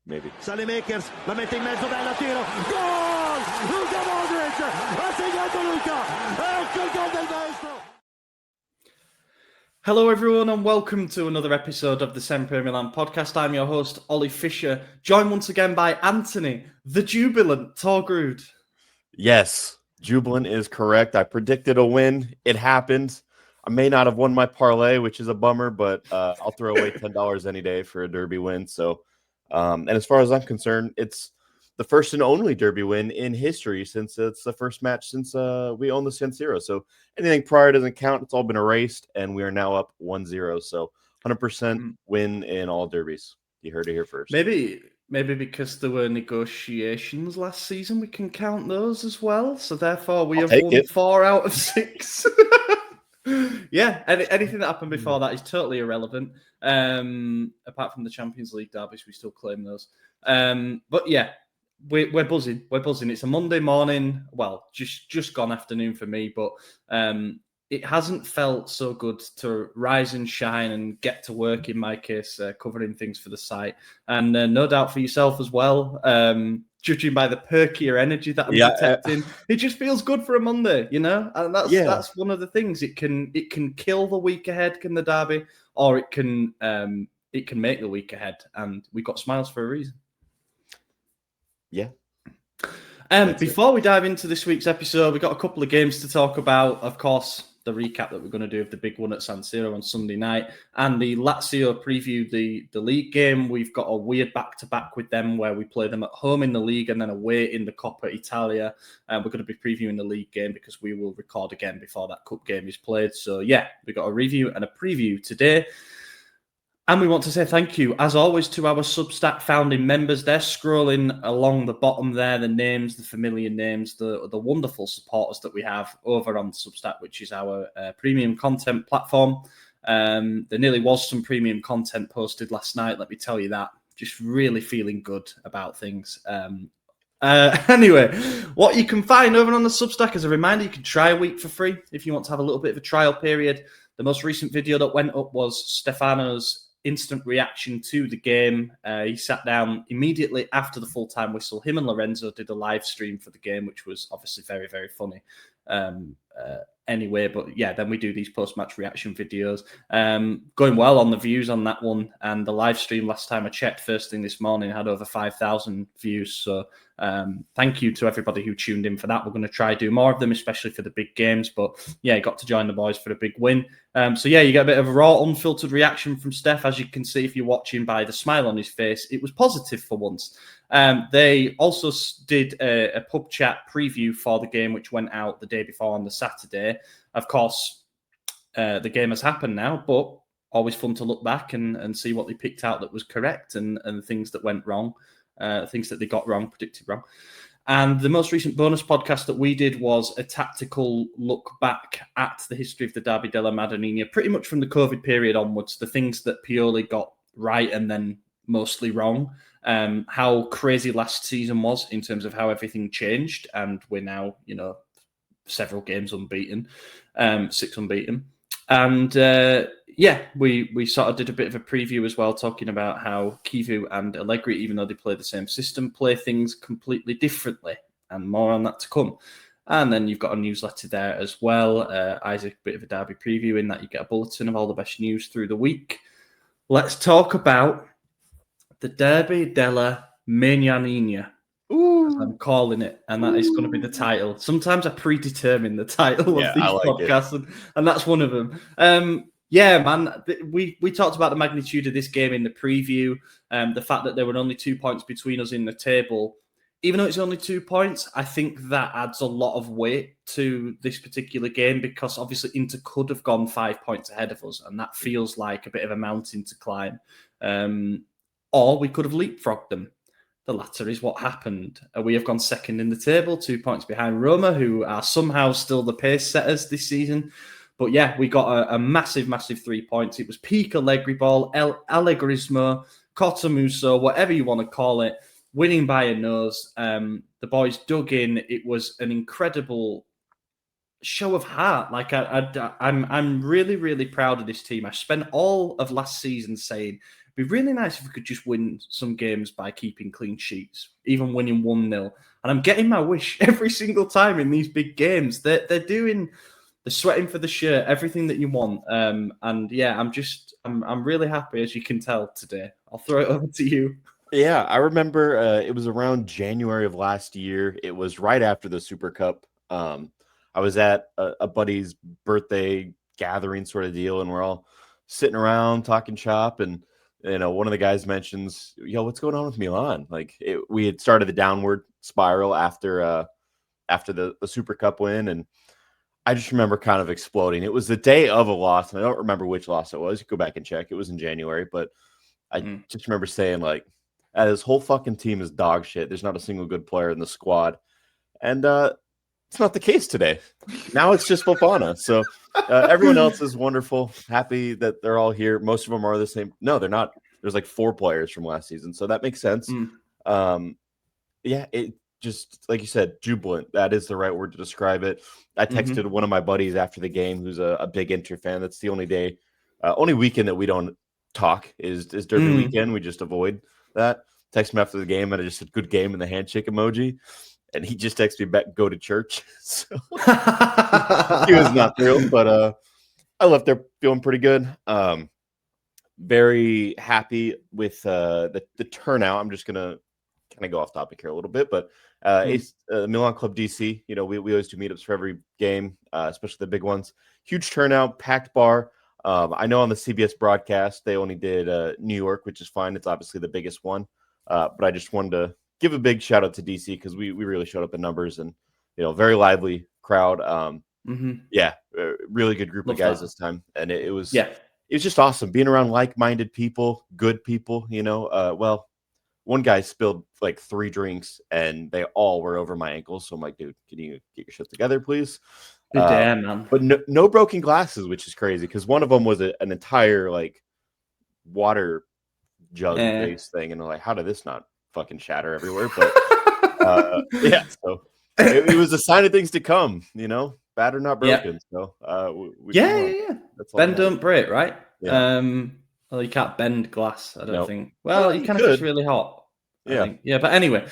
maybe. Makers, la mette in mezzo, bella tiro, gol! Luka Modric, ha segnato Luka, ecco il gol del maestro! Hello everyone and welcome to another episode of the SempreMilan podcast. I'm your host, Ollie Fisher, joined once again by Anthony, the jubilant Torgrud. Yes, jubilant is correct. I predicted a win. It happened. I may not have won my parlay, which is a bummer, but I'll throw away $10 any day for a Derby win. So, and as far as I'm concerned, it's the first and only Derby win in history since it's the first match since we own the San Siro. So anything prior doesn't count. It's all been erased, and we are now up 1-0. So 100% win in all derbies. You heard it here first. Maybe because there were negotiations last season, we can count those as well. So therefore, we have won 4 out of 6. Yeah, anything that happened before that is totally irrelevant. Apart from the Champions League derbies, we still claim those. But yeah, we're buzzing. We're buzzing. It's a Monday morning. Well, just gone afternoon for me, but it hasn't felt so good to rise and shine and get to work, in my case, covering things for the site. And no doubt for yourself as well, judging by the perkier energy that I'm detecting. It just feels good for a Monday, you know? And that's one of the things. It can kill the week ahead, can the derby, or it can make the week ahead. And we've got smiles for a reason. Yeah. Before we dive into this week's episode, we've got a couple of games to talk about. Of course, the recap that we're going to do of the big one at San Siro on Sunday night, and the Lazio preview, the league game. We've got a weird back-to-back with them where we play them at home in the league and then away in the Coppa Italia. We're going to be previewing the league game because we will record again before that cup game is played. So yeah, we've got a review and a preview today. And we want to say thank you, as always, to our Substack founding members. They're scrolling along the bottom there, the names, the familiar names, the wonderful supporters that we have over on Substack, which is our premium content platform. There nearly was some premium content posted last night, let me tell you that. Just really feeling good about things. Anyway, what you can find over on the Substack, as a reminder, you can try a week for free if you want to have a little bit of a trial period. The most recent video that went up was Stefano's instant reaction to the game. He sat down immediately after the full-time whistle. Him and Lorenzo did a live stream for the game, which was obviously very, very funny. Anyway, but yeah, then we do these post-match reaction videos. Going well on the views on that one, and the live stream last time I checked first thing this morning had over 5,000 views. So thank you to everybody who tuned in for that. We're going to try do more of them, especially for the big games. But yeah, got to join the boys for a big win. So yeah, you get a bit of a raw, unfiltered reaction from Steph, as you can see if you're watching by the smile on his face. It was positive for once. They also did a pub chat preview for the game, which went out the day before on the Saturday. Of course, the game has happened now, but always fun to look back and see what they picked out that was correct and things that went wrong, things that they got wrong, predicted wrong. And the most recent bonus podcast that we did was a tactical look back at the history of the Derby della Maignannina, pretty much from the COVID period onwards, the things that Pioli got right and then mostly wrong, how crazy last season was in terms of how everything changed. And we're now, several games unbeaten, 6 unbeaten. And yeah, we sort of did a bit of a preview as well, talking about how Kivu and Allegri, even though they play the same system, play things completely differently, and more on that to come. And then you've got a newsletter there as well. Isaac, bit of a derby preview in that you get a bulletin of all the best news through the week. Let's talk about the Derby della Maignannina. I'm calling it, and that is going to be the title. Sometimes I predetermine the title of these podcasts, and that's one of them. Yeah, man, we talked about the magnitude of this game in the preview, the fact that there were only 2 points between us in the table. Even though it's only 2 points, I think that adds a lot of weight to this particular game, because obviously Inter could have gone 5 points ahead of us, and that feels like a bit of a mountain to climb. Or we could have leapfrogged them. The latter is what happened. We have gone second in the table, 2 points behind Roma, who are somehow still the pace setters this season. But yeah, we got a massive, massive 3 points. It was peak Allegri ball, Allegrismo, Cottamuso, whatever you want to call it, winning by a nose. The boys dug in. It was an incredible show of heart. Like I'm really, really proud of this team. I spent all of last season saying, be really nice if we could just win some games by keeping clean sheets, even winning 1-0. And I'm getting my wish every single time in these big games. They're sweating for the shirt, everything that you want. And yeah, I'm really happy, as you can tell today. I'll throw it over to you. Yeah, I remember it was around January of last year. It was right after the Super Cup. I was at a buddy's birthday gathering sort of deal, and we're all sitting around talking shop, and one of the guys mentions, "Yo, what's going on with Milan?" We had started the downward spiral after the Super Cup win, and I just remember kind of exploding. It was the day of a loss, and I don't remember which loss it was. You go back and check. It was in January, but I just remember saying, like, this whole fucking team is dog shit. There's not a single good player in the squad. And it's not the case today. Now it's just Fofana. So everyone else is wonderful. Happy that they're all here. Most of them are the same. No, they're not. There's like 4 players from last season. So that makes sense. Yeah, it just, like you said, jubilant. That is the right word to describe it. I texted one of my buddies after the game who's a big Inter fan. That's the only weekend that we don't talk is Derby weekend. We just avoid that. Text him after the game, and I just said good game in the handshake emoji, and he just texted me back, go to church. So he was not thrilled, but I left there feeling pretty good. Very happy with the turnout. I'm just gonna kind of go off topic here a little bit, but it's Milan Club DC. We always do meetups for every game, especially the big ones. Huge turnout, packed bar. I know on the CBS broadcast they only did New York, which is fine. It's obviously the biggest one, but I just wanted to give a big shout out to DC because we really showed up in numbers, and very lively crowd. Yeah, really good group of guys this time, and it was just awesome being around like-minded people, good people. Well, one guy spilled like 3 drinks, and they all were over my ankles. So I'm like, dude, can you get your shit together, please? Damn, man. But no broken glasses, which is crazy because one of them was an entire like water jug base thing, and they're like, how did this not fucking shatter everywhere? But yeah, so it was a sign of things to come, bad or not broken. So That's bend don't break, right? Yeah. Well, you can't bend glass, I don't think. Well, you can if it's really hot. I think. Yeah, but anyway,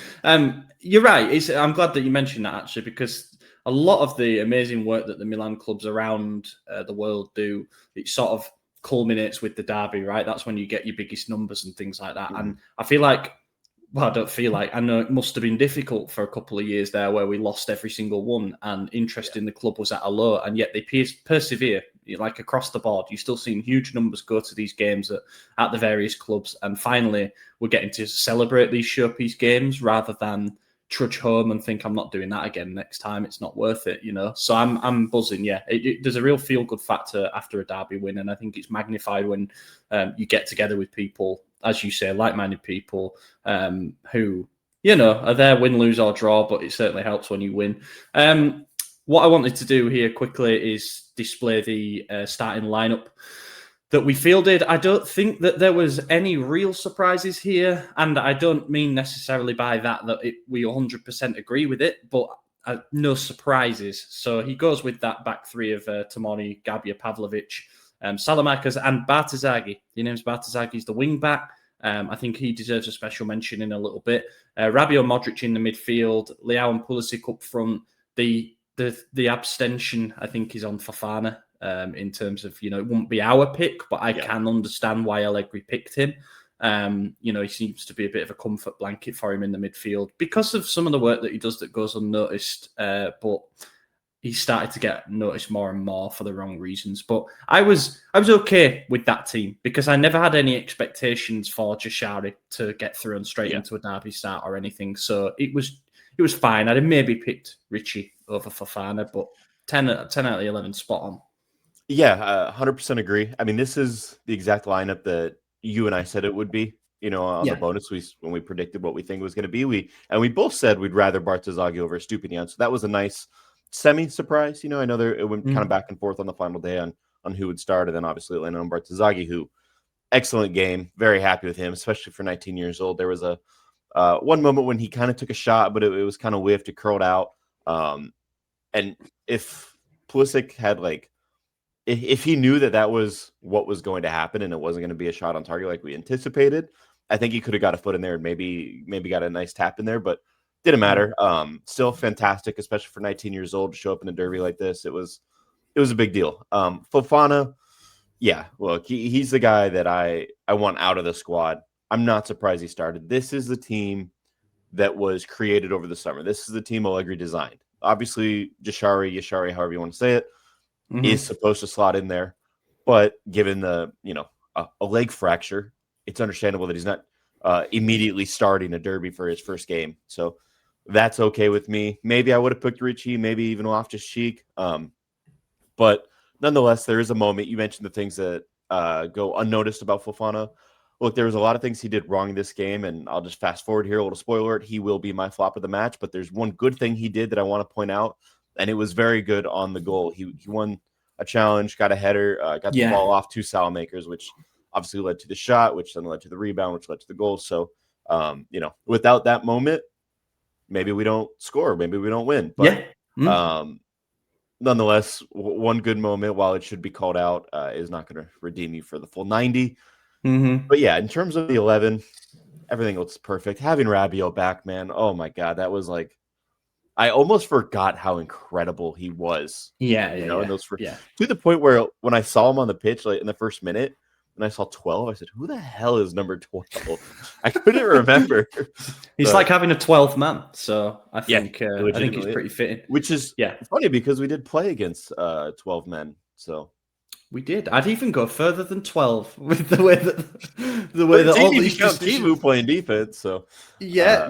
you're right. I'm glad that you mentioned that, actually, because a lot of the amazing work that the Milan clubs around the world do, it sort of culminates with the derby, right? That's when you get your biggest numbers and things like that. And I feel like, well, I don't feel like, I know it must have been difficult for a couple of years there where we lost every single one and interest in the club was at a low, and yet they persevere. Like across the board, you're still seeing huge numbers go to these games at the various clubs. And finally, we're getting to celebrate these showpiece games rather than trudge home and think I'm not doing that again next time. It's not worth it, So I'm buzzing. Yeah, there's a real feel-good factor after a derby win, and I think it's magnified when you get together with people, as you say, like-minded people who are there, win, lose or draw, but it certainly helps when you win. What I wanted to do here quickly is display the starting lineup that we fielded. I don't think that there was any real surprises here, and I don't mean necessarily by that we 100% agree with it, but no surprises. So he goes with that back 3 of Tomori, Gabia, Pavlovic, Salamakers and Bartazaghi. He names Bartazaghi as the wing back. I think he deserves a special mention in a little bit. Rabiot, Modric in the midfield, Leao and Pulisic up front. The abstention, I think, is on Fofana in terms of, it won't be our pick, but I can understand why Allegri picked him. He seems to be a bit of a comfort blanket for him in the midfield because of some of the work that he does that goes unnoticed, but he started to get noticed more and more for the wrong reasons. But I was okay with that team because I never had any expectations for Jashari to get thrown straight into a derby start or anything. So it was fine. I'd have maybe picked Richie over Fofana, but 10 out of 11 spot on. Yeah, 100% agree. I mean, this is the exact lineup that you and I said it would be, on the bonus when we predicted what we think it was going to be. We both said we'd rather Bartazaghi over Stupinian. So that was a nice semi-surprise. I know it went kind of back and forth on the final day on who would start, and then obviously it landed on Bartazaghi, who excellent game. Very happy with him, especially for 19 years old. There was a one moment when he kind of took a shot, but it was kind of whiffed, it curled out. And if Pulisic had like if he knew that that was what was going to happen and it wasn't going to be a shot on target like we anticipated, I think he could have got a foot in there and maybe got a nice tap in there, but didn't matter. Still fantastic, especially for 19 years old to show up in a derby like this. It was a big deal. Fofana, yeah, look, he's the guy that I want out of the squad. I'm not surprised he started. This is the team that was created over the summer. This is the team Allegri designed. Obviously, Yashari, however you want to say it, is supposed to slot in there. But given the, a leg fracture, it's understandable that he's not immediately starting a derby for his first game. So that's okay with me. Maybe I would have picked Richie, maybe even Loftus-Cheek. But nonetheless, there is a moment. You mentioned the things that go unnoticed about Fofana. Look, there was a lot of things he did wrong in this game, and I'll just fast forward here, a little spoiler alert. He will be my flop of the match, but there's one good thing he did that I want to point out, and it was very good on the goal. He won a challenge, got a header, got the ball off two Salamakers, which obviously led to the shot, which then led to the rebound, which led to the goal. So, without that moment, maybe we don't score, maybe we don't win. But nonetheless, one good moment, while it should be called out, is not going to redeem you for the full 90. But yeah, in terms of the 11, everything looks perfect. Having Rabiot back, man, oh my God, that was like, I almost forgot how incredible he was. To the point where when I saw him on the pitch, like in the first minute, and I saw 12, I said, "Who the hell is number 12?" I couldn't remember. He's like having a 12th man, so I think he's pretty fitting. Which is funny because we did play against 12 men, so. We did. I'd even go further than 12 with the way that all these Timu playing defense. So yeah.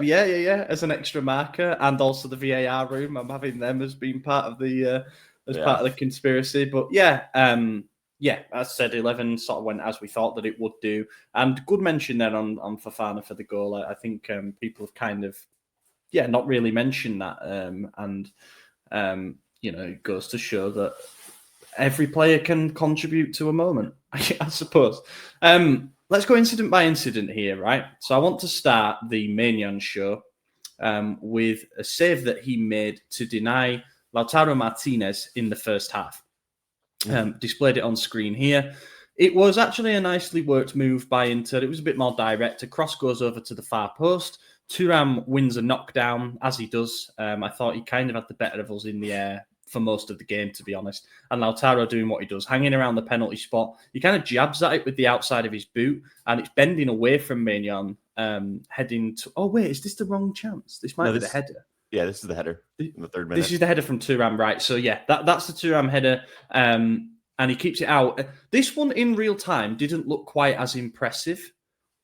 As an extra marker, and also the VAR room, I'm having them as being part of the part of the conspiracy. But as I said, 11 sort of went as we thought that it would do, and good mention there on Fofana for the goal. I think people have kind of not really mentioned that, it goes to show that every player can contribute to a moment, I suppose. Let's go incident by incident here, right? So I want to start the Maignan show with a save that he made to deny Lautaro Martinez in the first half. Displayed it on screen here. It was actually a nicely worked move by Inter. It was a bit more direct. A cross goes over to the far post. Thuram wins a knockdown, as he does. I thought he kind of had the better of us in the air for most of the game, to be honest. And Lautaro doing what he does, hanging around the penalty spot. He kind of jabs at it with the outside of his boot, and it's bending away from Maignan, heading to... Oh, wait, is this the wrong chance? This might be the header. Yeah, this is the header in the third minute. This is the header from Thuram, right? So, that's the Thuram header, and he keeps it out. This one, in real time, didn't look quite as impressive.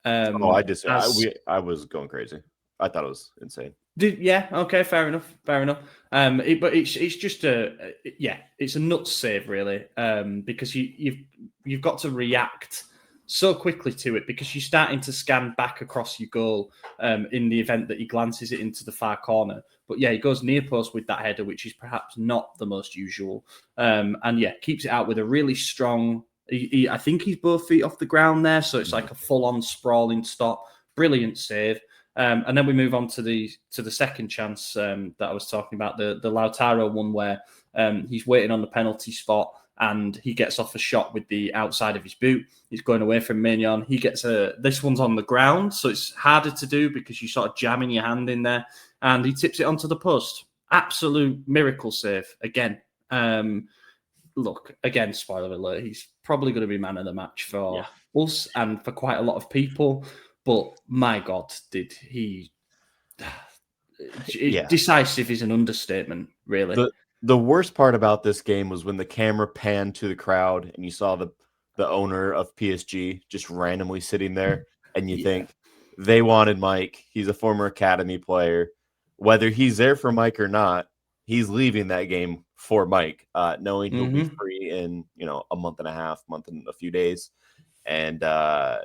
I was going crazy. I thought it was insane. Okay, fair enough. But it's just it's a nuts save really, because you've got to react so quickly to it because you're starting to scan back across your goal in the event that he glances it into the far corner. But he goes near post with that header, which is perhaps not the most usual, and keeps it out with a really strong. I think he's both feet off the ground there, so it's like a full-on sprawling stop. Brilliant save. And then we move on to the second chance that I was talking about, the Lautaro one where he's waiting on the penalty spot and he gets off a shot with the outside of his boot. He's going away from Maignan. He gets this one's on the ground, so it's harder to do because you sort of jamming your hand in there, and he tips it onto the post. Absolute miracle save again. Look, again, spoiler alert, he's probably going to be man of the match for us and for quite a lot of people. But my God, did he... Decisive is an understatement, really. The worst part about this game was when the camera panned to the crowd and you saw the owner of PSG just randomly sitting there, and you think they wanted Mike. He's a former academy player. Whether he's there for Mike or not, he's leaving that game for Mike, knowing he'll be free in a month and a few days. And a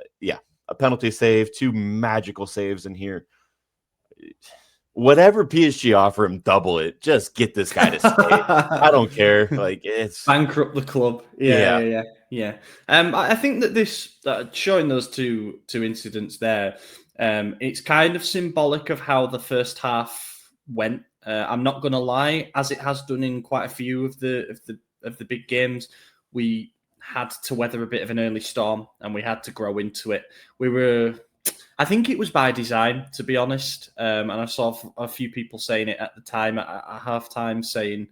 penalty save, two magical saves in here. Whatever PSG offer him, double it. Just get this guy to stay. I don't care. Like, it's bankrupt the club. Yeah. I think that this showing those two incidents there, it's kind of symbolic of how the first half went. I'm not going to lie, as it has done in quite a few of the big games. we had to weather a bit of an early storm and we had to grow into it. I think it was by design, to be honest. And I saw a few people saying it at the time, at halftime, saying,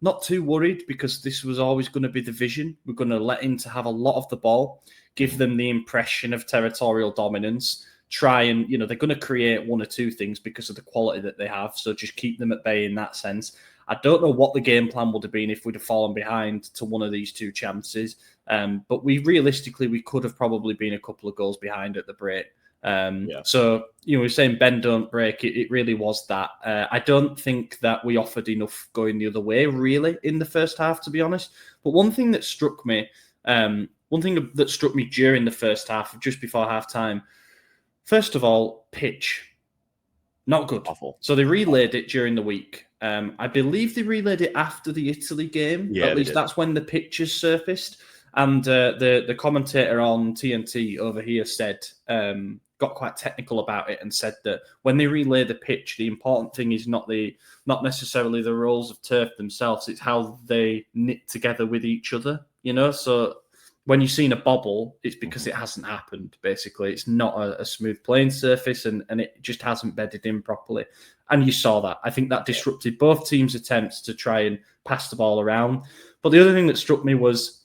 not too worried because this was always going to be the vision. We're going to let Inter have a lot of the ball, give them the impression of territorial dominance, try and, they're going to create one or two things because of the quality that they have. So just keep them at bay in that sense. I don't know what the game plan would have been if we'd have fallen behind to one of these two chances. But we could have probably been a couple of goals behind at the break. So, we're saying bend, don't break. It really was that. I don't think that we offered enough going the other way, really, in the first half, to be honest. But one thing that struck me during the first half, just before halftime, first of all, pitch. Not good. Awful. So they relayed it during the week. I believe they relayed it after the Italy game. Yeah, at least that's when the pictures surfaced. And the commentator on TNT over here said, got quite technical about it and said that when they relay the pitch, the important thing is not necessarily the rolls of turf themselves. It's how they knit together with each other, So when you've seen a bobble, it's because it hasn't happened, basically. It's not a smooth playing surface and it just hasn't bedded in properly. And you saw that. I think that disrupted both teams' attempts to try and pass the ball around. But the other thing that struck me was,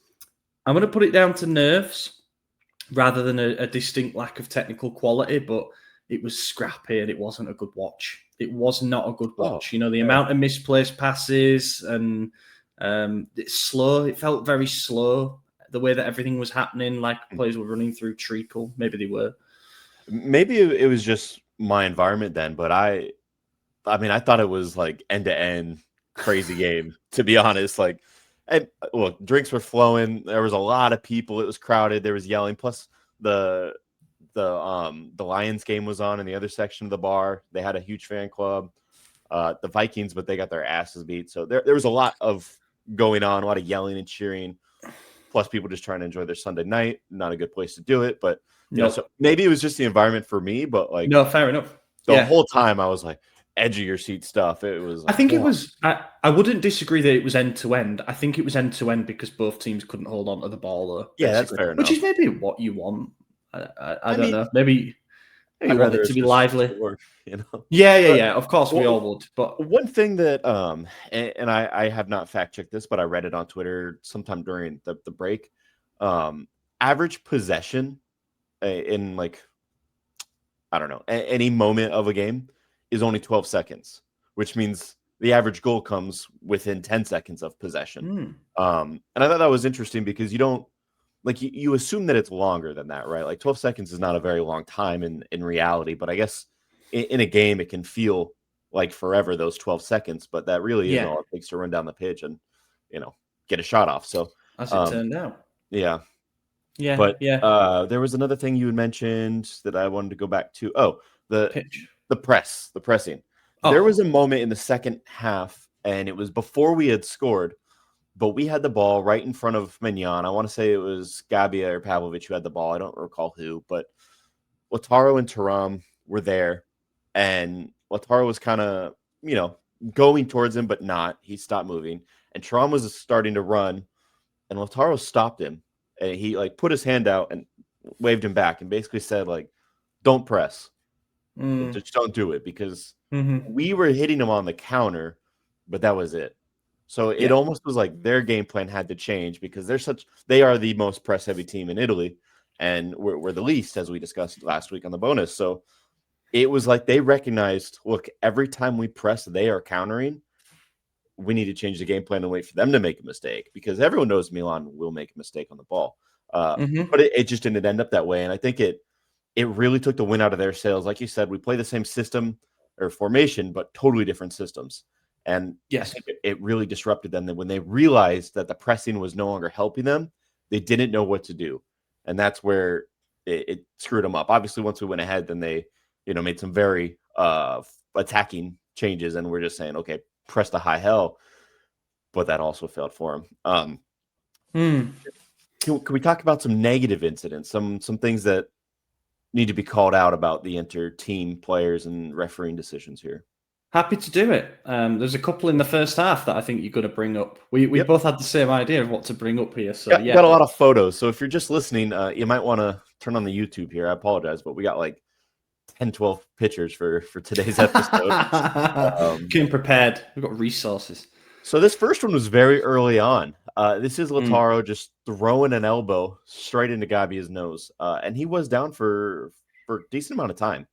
I'm going to put it down to nerves rather than a distinct lack of technical quality, but it was scrappy and it wasn't a good watch. It was not a good watch. The amount of misplaced passes and it's slow. It felt very slow. The way that everything was happening, like players were running through treacle. Maybe they were. Maybe it was just my environment then, but I thought it was like end-to-end crazy game, to be honest. Like, and look, drinks were flowing. There was a lot of people. It was crowded. There was yelling. Plus, the Lions game was on in the other section of the bar. They had a huge fan club. The Vikings, but they got their asses beat. So there was a lot of going on, a lot of yelling and cheering. Plus, people just trying to enjoy their Sunday night. Not a good place to do it, but so maybe it was just the environment for me. But like, no, fair enough. The whole time I was like, edge of your seat stuff. It was. Like, I think it was. I wouldn't disagree that it was end to end. I think it was end to end because both teams couldn't hold on to the ball. Though, yeah, that's fair enough. Which is maybe what you want. I don't know. Maybe I'd rather it to be lively. Yeah. Of course, we all would. But one thing that and I have not fact checked this, but I read it on Twitter sometime during the break. Average possession in like, I don't know, any moment of a game is only 12 seconds, which means the average goal comes within 10 seconds of possession. And I thought that was interesting because you don't, like, you assume that it's longer than that, right? Like 12 seconds is not a very long time in reality, but I guess in a game it can feel like forever, those 12 seconds, but that really is all it takes to run down the pitch and, get a shot off. So as it turned out. Yeah. But there was another thing you had mentioned that I wanted to go back to. Oh, the pitch. The pressing. There was a moment in the second half, and it was before we had scored, but we had the ball right in front of Maignan. I want to say it was Gabia or Pavlovic who had the ball. I don't recall who, but Lautaro and Thuram were there, and Lautaro was kind of, going towards him, but not. He stopped moving, and Thuram was starting to run, and Lautaro stopped him, and he put his hand out and waved him back, and basically said "Don't press." Just don't do it, because we were hitting them on the counter, but that was it. So it almost was like their game plan had to change because they are the most press heavy team in Italy, and we're the least, as we discussed last week on the bonus. So it was like they recognized, look, every time we press, they are countering. We need to change the game plan and wait for them to make a mistake, because everyone knows Milan will make a mistake on the ball. But it just didn't end up that way, and I think it really took the wind out of their sails. Like you said, we play the same system or formation, but totally different systems. And I think it really disrupted them. That when they realized that the pressing was no longer helping them, they didn't know what to do. And that's where it screwed them up. Obviously, once we went ahead, then they, made some very attacking changes. And we're just saying, okay, press the high hell. But that also failed for them. Can we talk about some negative incidents, some things that need to be called out about the inter-team players and refereeing decisions here? Happy to do it. There's a couple in the first half that I think you're going to bring up. We Yep. both had the same idea of what to bring up here. So Got a lot of photos. So if you're just listening, you might want to turn on the YouTube here. I apologize, but we got like 10, 12 pictures for today's episode. Getting prepared. We've got resources. So this first one was very early on. This is Lautaro just throwing an elbow straight into Gabi's nose. And he was down for a decent amount of time.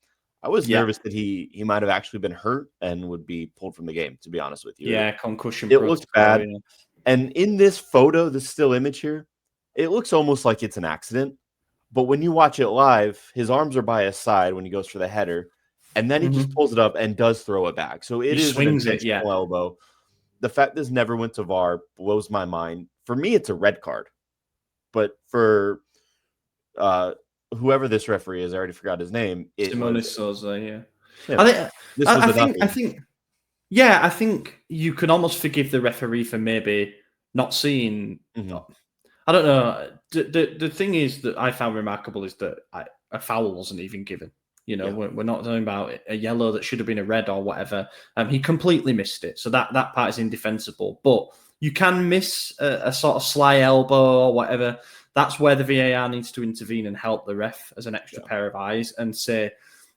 I was nervous that he might have actually been hurt and would be pulled from the game, to be honest with you. Yeah, concussion. It looked bad. Yeah. And in this photo, this still image here, it looks almost like it's an accident. But when you watch it live, his arms are by his side when he goes for the header. And then he just pulls it up and does throw it back. So it is an intentional elbow. The fact this never went to VAR blows my mind. For me, it's a red card. But for whoever this referee is, I already forgot his name. Simone Souza, yeah. I think you can almost forgive the referee for maybe not seeing. I don't know. The thing is that I found remarkable is that a foul wasn't even given. We're not talking about a yellow that should have been a red or whatever. He completely missed it. So that part is indefensible. But you can miss a sort of sly elbow or whatever. That's where the VAR needs to intervene and help the ref as an extra pair of eyes and say,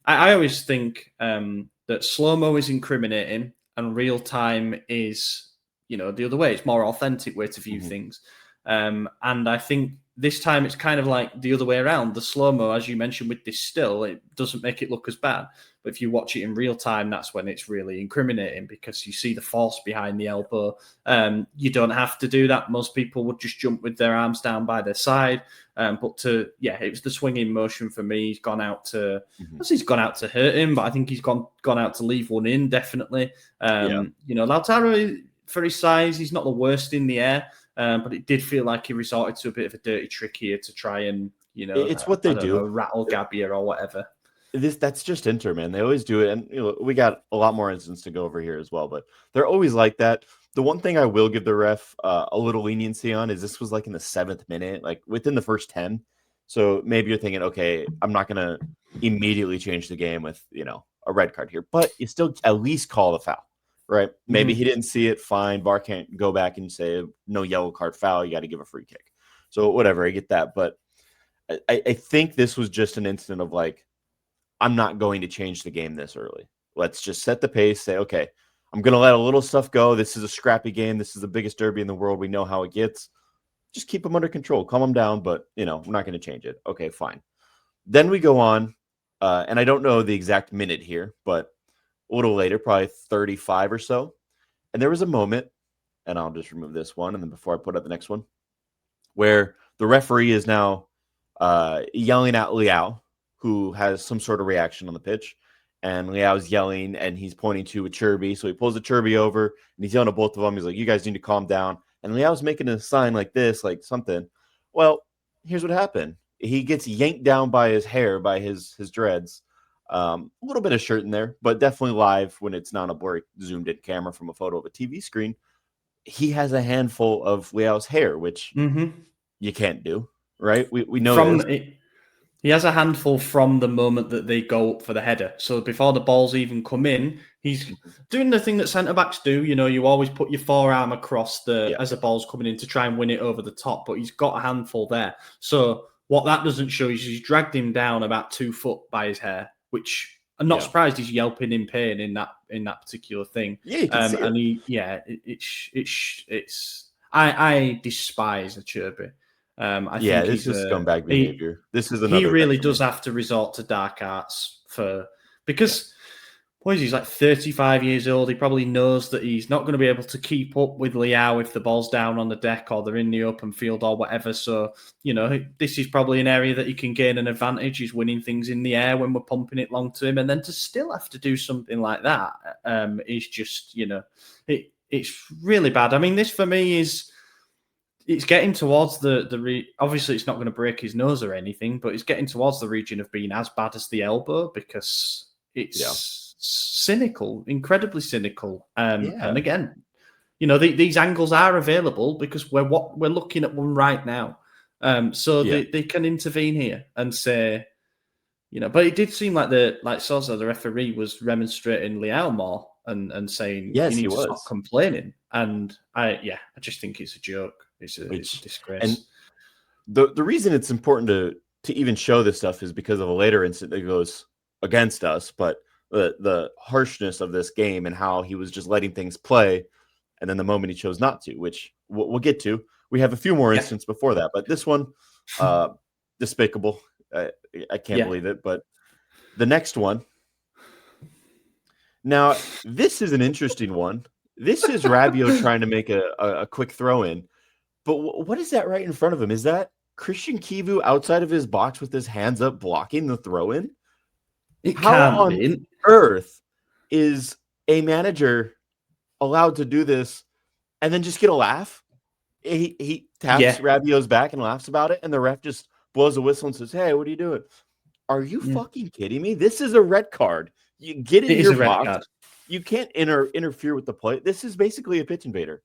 I always think that slow-mo is incriminating and real time is, the other way. It's more authentic way to view things. And I think this time it's kind of like the other way around. The slow-mo, as you mentioned with this still, it doesn't make it look as bad. But if you watch it in real time, that's when it's really incriminating because you see the force behind the elbow. You don't have to do that. Most people would just jump with their arms down by their side. But it was the swinging motion for me. He's gone out to, he's gone out to hurt him, but I think he's gone out to leave one in, definitely. Lautaro, for his size, he's not the worst in the air. But it did feel like he resorted to a bit of a dirty trick here to try and, it's what they do. Rattle Gabbia or whatever. That's just Inter, man. They always do it. And we got a lot more instances to go over here as well, but they're always like that. The one thing I will give the ref a little leniency on is this was like in the 7th minute, like within the first 10. So maybe you're thinking, okay, I'm not going to immediately change the game with, a red card here, but you still at least call the foul, right? Maybe he didn't see it. Fine. VAR can't go back and say no yellow card foul. You got to give a free kick. So whatever, I get that. But I think this was just an incident of like, I'm not going to change the game this early. Let's just set the pace, say, okay, I'm going to let a little stuff go. This is a scrappy game. This is the biggest derby in the world. We know how it gets. Just keep them under control. Calm them down, but, we're not going to change it. Okay, fine. Then we go on, and I don't know the exact minute here, but a little later, probably 35 or so, and there was a moment, and I'll just remove this one, and then before I put up the next one, where the referee is now yelling at Leao, who has some sort of reaction on the pitch. And Leao's yelling, and he's pointing to a Chirby. So he pulls the Chirby over, and he's yelling at both of them. He's like, you guys need to calm down. And Leao's making a sign like this, like something. Well, here's what happened. He gets yanked down by his hair, by his dreads. A little bit of shirt in there, but definitely live when it's not a blurry zoomed-in camera from a photo of a TV screen. He has a handful of Leao's hair, which you can't do, right? We know this. He has a handful from the moment that they go up for the header. So before the balls even come in, he's doing the thing that centre-backs do. You always put your forearm across as the ball's coming in to try and win it over the top, but he's got a handful there. So what that doesn't show is he's dragged him down about 2 foot by his hair, which I'm not surprised he's yelping in pain in that particular thing. Yeah, you can see it. I despise the Chirby. I think this is scumbag behavior. This is another. He really does have to resort to dark arts because he's like 35 years old. He probably knows that he's not going to be able to keep up with Leao if the ball's down on the deck or they're in the open field or whatever. So, this is probably an area that he can gain an advantage. He's winning things in the air when we're pumping it long to him. And then to still have to do something like that is just, it's really bad. I mean, this for me is... It's getting towards obviously it's not going to break his nose or anything, but it's getting towards the region of being as bad as the elbow because it's cynical, incredibly cynical. And again, these angles are available because we're looking at one right now. They can intervene here and say, but it did seem like Sousa, the referee, was remonstrating Leao more and saying Yes, you he need to stop was. complaining. And I just think it's a joke. It's a disgrace. And the reason it's important to even show this stuff is because of a later incident that goes against us, but the harshness of this game and how he was just letting things play, and then the moment he chose not to, which we'll get to. We have a few more instances before that, but this one, despicable. I can't believe it. But the next one. Now, this is an interesting one. This is Rabiot trying to make a quick throw in. But what is that right in front of him? Is that Christian Kivu outside of his box with his hands up blocking the throw in? How on earth is a manager allowed to do this and then just get a laugh? He taps Rabiot's back and laughs about it, and the ref just blows a whistle and says, "Hey, what are you doing?" Are you fucking kidding me? This is a red card. You get in your box. You can't interfere with the play. This is basically a pitch invader.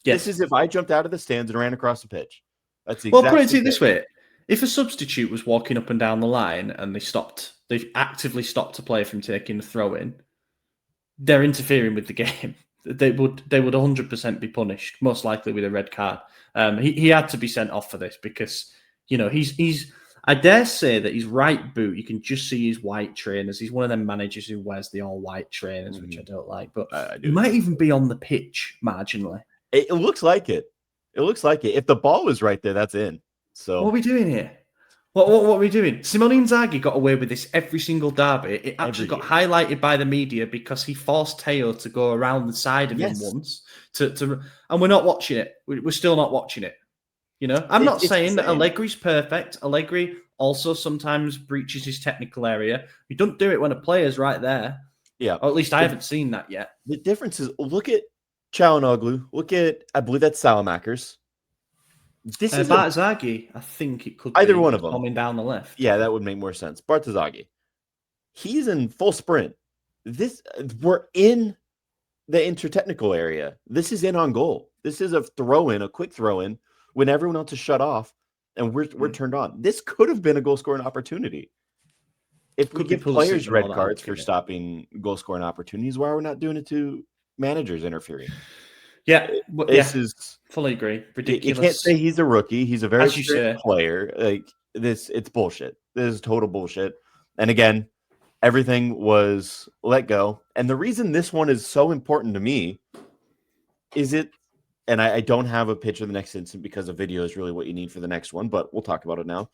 Yes. This is if I jumped out of the stands and ran across the pitch. That's the well, put it this way. If a substitute was walking up and down the line and they actively stopped a player from taking the throw in, they're interfering with the game. They would 100% be punished, most likely with a red card. He had to be sent off for this because, he's I dare say that his right boot, you can just see his white trainers. He's one of them managers who wears the all white trainers, which I don't like, but he might even be on the pitch marginally. It looks like it. It looks like it. If the ball was right there, that's in. So what are we doing here? What are we doing? Simone Inzaghi got away with this every single derby. It actually got highlighted by the media because he forced Teo to go around the side of him once. And we're not watching it. We're still not watching it. I'm not saying that Allegri's perfect. Allegri also sometimes breaches his technical area. He doesn't do it when a player's right there. Yeah. Or at least I haven't seen that yet. The difference is, look at Çalhanoğlu. Look at, I believe that's Salamakers. This is Bartazagi. I think it could either be one of them coming down the left. Yeah, that would make more sense. Bartazagi. He's in full sprint. We're in the intertechnical area. This is in on goal. This is a throw-in, a quick throw-in when everyone else is shut off and we're turned on. This could have been a goal-scoring opportunity. If we give players red cards for stopping goal-scoring opportunities, why are we not doing it to managers interfering? Yeah, this is fully agree. Ridiculous. You can't say he's a rookie. He's a very experienced player. Like this, it's bullshit. This is total bullshit. And again, everything was let go. And the reason this one is so important to me is and I don't have a picture of the next incident because a video is really what you need for the next one, but we'll talk about it now.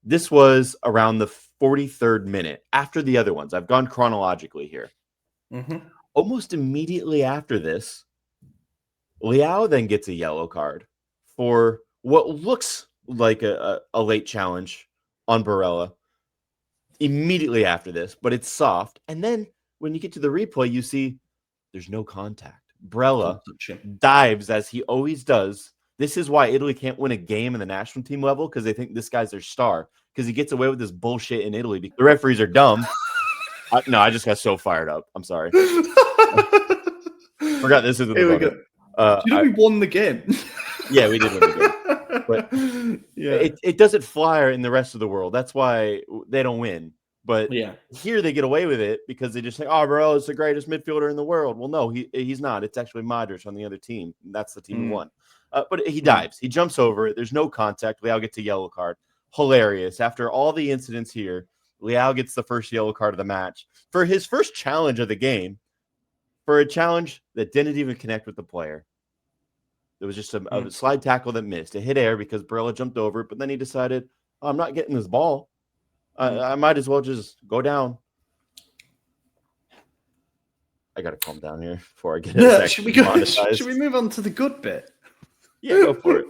This was around the 43rd minute after the other ones. I've gone chronologically here. Mm-hmm. Almost immediately after this, Leao then gets a yellow card for what looks like a late challenge on Barella immediately after this, but it's soft. And then when you get to the replay, you see there's no contact. Barella dives as he always does. This is why Italy can't win a game in the national team level, because they think this guy's their star, because he gets away with this bullshit in Italy. The referees are dumb. I just got so fired up. I'm sorry. Forgot this isn't the go. We won the game. Yeah, we did win the game. But it doesn't fly in the rest of the world. That's why they don't win. But here they get away with it because they just say, "Oh, bro, it's the greatest midfielder in the world." Well, no, he's not. It's actually Modric on the other team. That's the team who won. But he dives. He jumps over it. There's no contact. Leao gets a yellow card. Hilarious. After all the incidents here, Leao gets the first yellow card of the match for his first challenge of the game, for a challenge that didn't even connect with the player. There was just a slide tackle that missed. It hit air because Barella jumped over it, but then he decided, I'm not getting this ball. I might as well just go down. I got to calm down here before I get should we move on to the good bit? Yeah, go for it.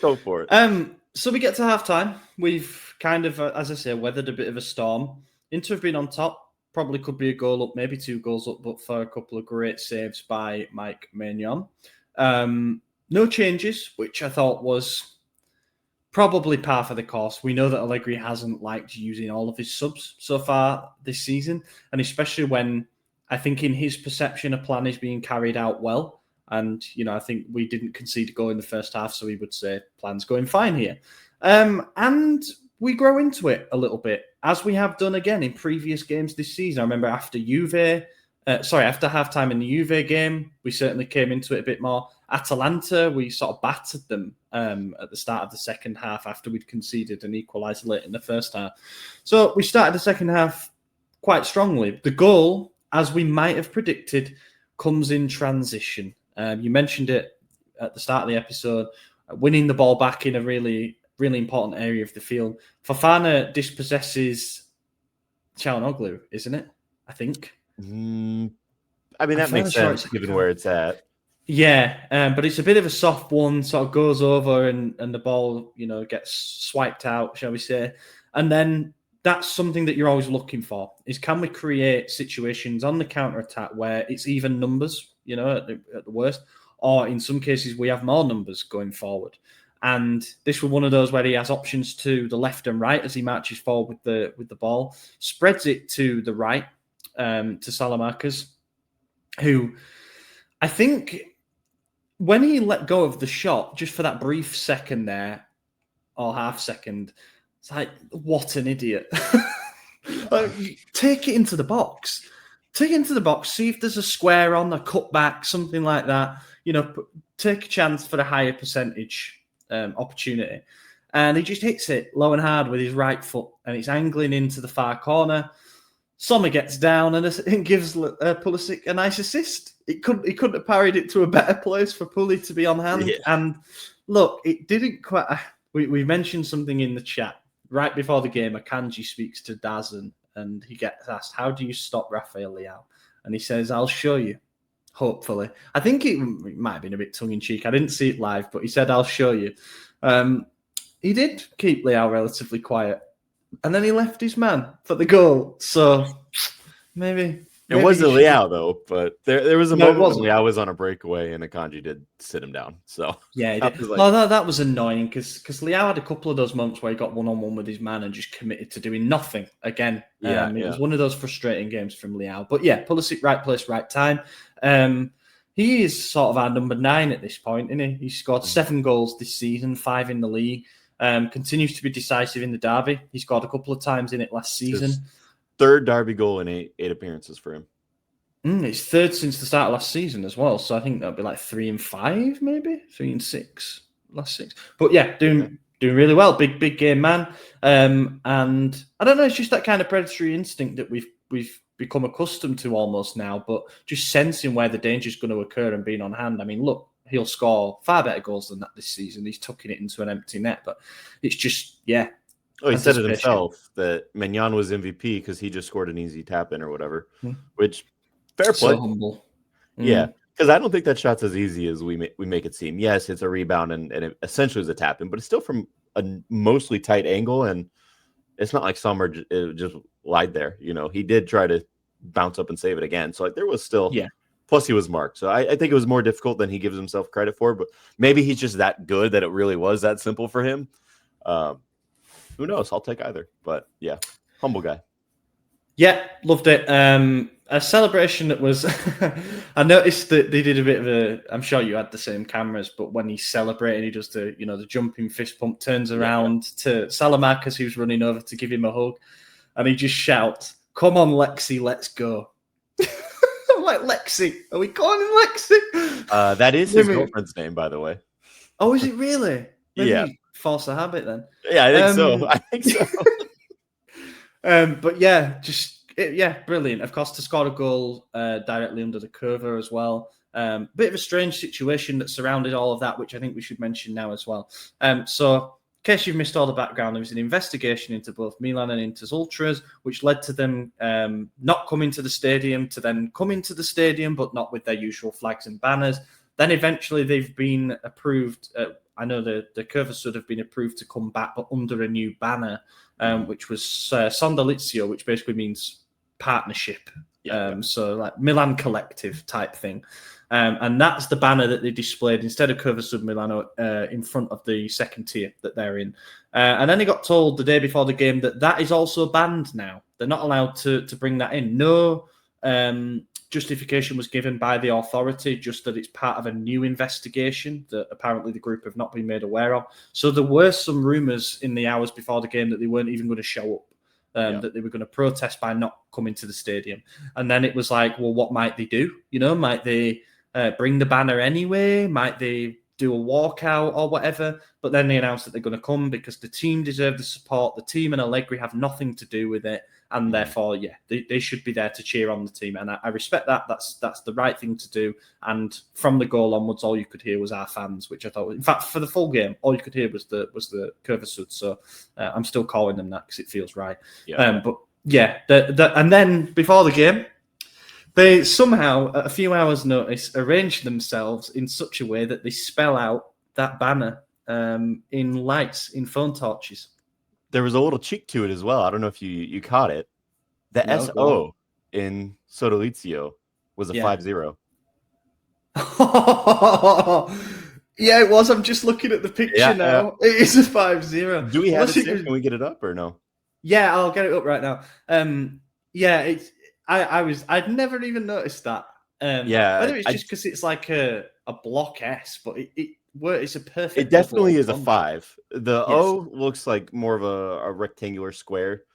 Go for it. So we get to halftime. We've kind of, as I say, weathered a bit of a storm. Inter have been on top. Probably could be a goal up, maybe 2 goals up, but for a couple of great saves by Maignan. No changes, which I thought was probably par for the course. We know that Allegri hasn't liked using all of his subs so far this season, and especially when I think in his perception a plan is being carried out well. And, I think we didn't concede a goal in the first half, so he would say plan's going fine here. And we grow into it a little bit, as we have done again in previous games this season. I remember after Juve After halftime in the Juve game, we certainly came into it a bit more. Atalanta, we sort of battered them at the start of the second half after we'd conceded an equaliser late in the first half. So we started the second half quite strongly. The goal, as we might have predicted, comes in transition. You mentioned it at the start of the episode, winning the ball back in a really, really important area of the field. Fofana dispossesses Çalhanoğlu, isn't it? I think. I mean, that makes sense given where it's at. Yeah, but it's a bit of a soft one, sort of goes over and the ball, gets swiped out, shall we say. And then that's something that you're always looking for, is can we create situations on the counter-attack where it's even numbers, at the worst, or in some cases we have more numbers going forward. And this was one of those where he has options to the left and right as he marches forward with the ball, spreads it to the right, to Salamanca's, who I think when he let go of the shot, just for that brief second there, or half second, it's like, what an idiot. Take it into the box. Take it into the box, see if there's a square on, a cutback, something like that. Take a chance for a higher percentage opportunity. And he just hits it low and hard with his right foot, and it's angling into the far corner. Sommer gets down and gives Pulisic a nice assist. He couldn't have parried it to a better place for Pully to be on hand. Yeah. And look, it didn't quite... We mentioned something in the chat. Right before the game, Akanji speaks to Daz and he gets asked, how do you stop Rafael Leao? And he says, I'll show you, hopefully. I think it might have been a bit tongue-in-cheek. I didn't see it live, but he said, I'll show you. He did keep Leao relatively quiet. And then he left his man for the goal. So maybe it wasn't Leao though, but there was a moment when Leao was on a breakaway and Akanji did sit him down. So yeah, that was annoying because Leao had a couple of those moments where he got one-on-one with his man and just committed to doing nothing again. It was one of those frustrating games from Leao. But yeah, Pulisic, right place, right time. He is sort of our number 9 at this point, isn't he? He scored 7 goals this season, 5 in the league. Continues to be decisive in the derby. He scored a couple of times in it last season. His 3rd derby goal in 8 appearances for him. It's 3rd since the start of last season as well. So I think that'll be like 3 and 5, maybe 3 and 6, last 6. But yeah, doing really well. Big game man. And I don't know. It's just that kind of predatory instinct that we've become accustomed to almost now. But just sensing where the danger is going to occur and being on hand. I mean, look. He'll score far better goals than that this season. He's tucking it into an empty net, but it's just, yeah. Oh, he said it himself that Maignan was MVP because he just scored an easy tap in or whatever, which fair play. So humble. Yeah, because I don't think that shot's as easy as we make it seem. Yes, it's a rebound and it essentially is a tap in, but it's still from a mostly tight angle, and it's not like Sommer just lied there. He did try to bounce up and save it again. So there was still... Yeah. Plus, he was marked. So I think it was more difficult than he gives himself credit for. But maybe he's just that good that it really was that simple for him. Who knows? I'll take either. But, yeah, humble guy. Yeah, loved it. A celebration that was... I noticed that they did a bit of a... I'm sure you had the same cameras, but when he celebrated, he does the jumping fist pump, turns around to Salamanca's, who's running over to give him a hug. And he just shouts, "Come on, Lexi, let's go." Like, Lexi, are we calling him Lexi? That is his girlfriend's name, by the way. Oh, is it really? Maybe yeah. Force a habit then. Yeah, I think so. But yeah, brilliant. Of course, to score a goal directly under the curver as well. Bit of a strange situation that surrounded all of that, which I think we should mention now as well. So, in case you've missed all the background, there was an investigation into both Milan and Inter's ultras, which led to them not coming to the stadium, to then come into the stadium, but not with their usual flags and banners. Then eventually they've been approved. I know the Curvers should have been approved to come back, but under a new banner, which was Sondalizio, which basically means partnership. So like Milan Collective type thing. And that's the banner that they displayed instead of Curva Sub Milano in front of the second tier that they're in. And then he got told the day before the game that is also banned now. They're not allowed to bring that in. No justification was given by the authority, just that it's part of a new investigation that apparently the group have not been made aware of. So there were some rumours in the hours before the game that they weren't even going to show up. that they were going to protest by not coming to the stadium. And then it was like, well, what might they do? You know, might they bring the banner anyway? Might they do a walkout or whatever? But then they announced that they're going to come because the team deserve the support. The team and Allegri have nothing to do with it. And therefore, yeah, they should be there to cheer on the team. And I respect that. That's the right thing to do. And from the goal onwards, all you could hear was our fans, which I thought, in fact, for the full game, all you could hear was the Curva Sud. So I'm still calling them that because it feels right. Yeah. But yeah, and then before the game, they somehow, at a few hours' notice, arranged themselves in such a way that they spell out that banner in lights, in phone torches. There was a little cheek to it as well. I don't know if you caught it. The No, SO in Sodalizio was a 5-0. Yeah, it was. I'm just looking at the picture now. It is a 5-0. Do we have it here? Can we get it up or no? Yeah, I'll get it up right now. Yeah, I'd never even noticed that. Whether it's just because it's like a block S, but it's a perfect. It definitely is a 5. The O looks like more of a rectangular square.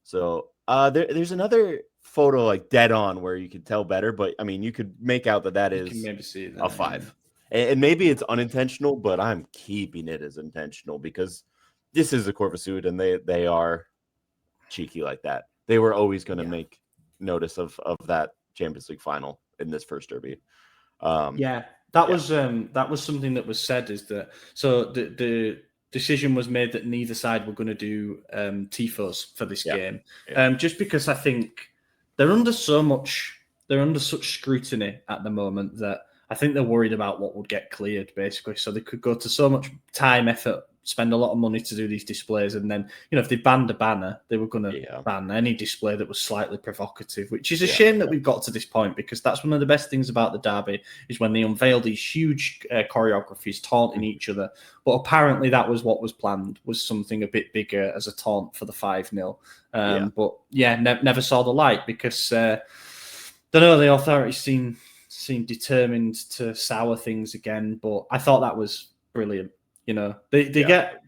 So there's another photo like dead on where you could tell better, but I mean you could make out that is can maybe see it a 5. And maybe it's unintentional, but I'm keeping it as intentional because this is a Curva Sud and they are cheeky like that. They were always going to make notice of that Champions League final in this first derby. That was something that was said, is that so the decision was made that neither side were going to do tifos for this game, just because I think they're under such scrutiny at the moment that I think they're worried about what would get cleared, basically. So they could go to so much time, effort, spend a lot of money to do these displays, and then, you know, if they banned a banner, they were going to ban any display that was slightly provocative, which is a shame that we've got to this point, because that's one of the best things about the derby, is when they unveil these huge choreographies taunting each other. But apparently that was what was planned, was something a bit bigger as a taunt for the 5-0. But yeah, never saw the light, because don't know, the authorities seem determined to sour things again. But I thought that was brilliant. You know, they get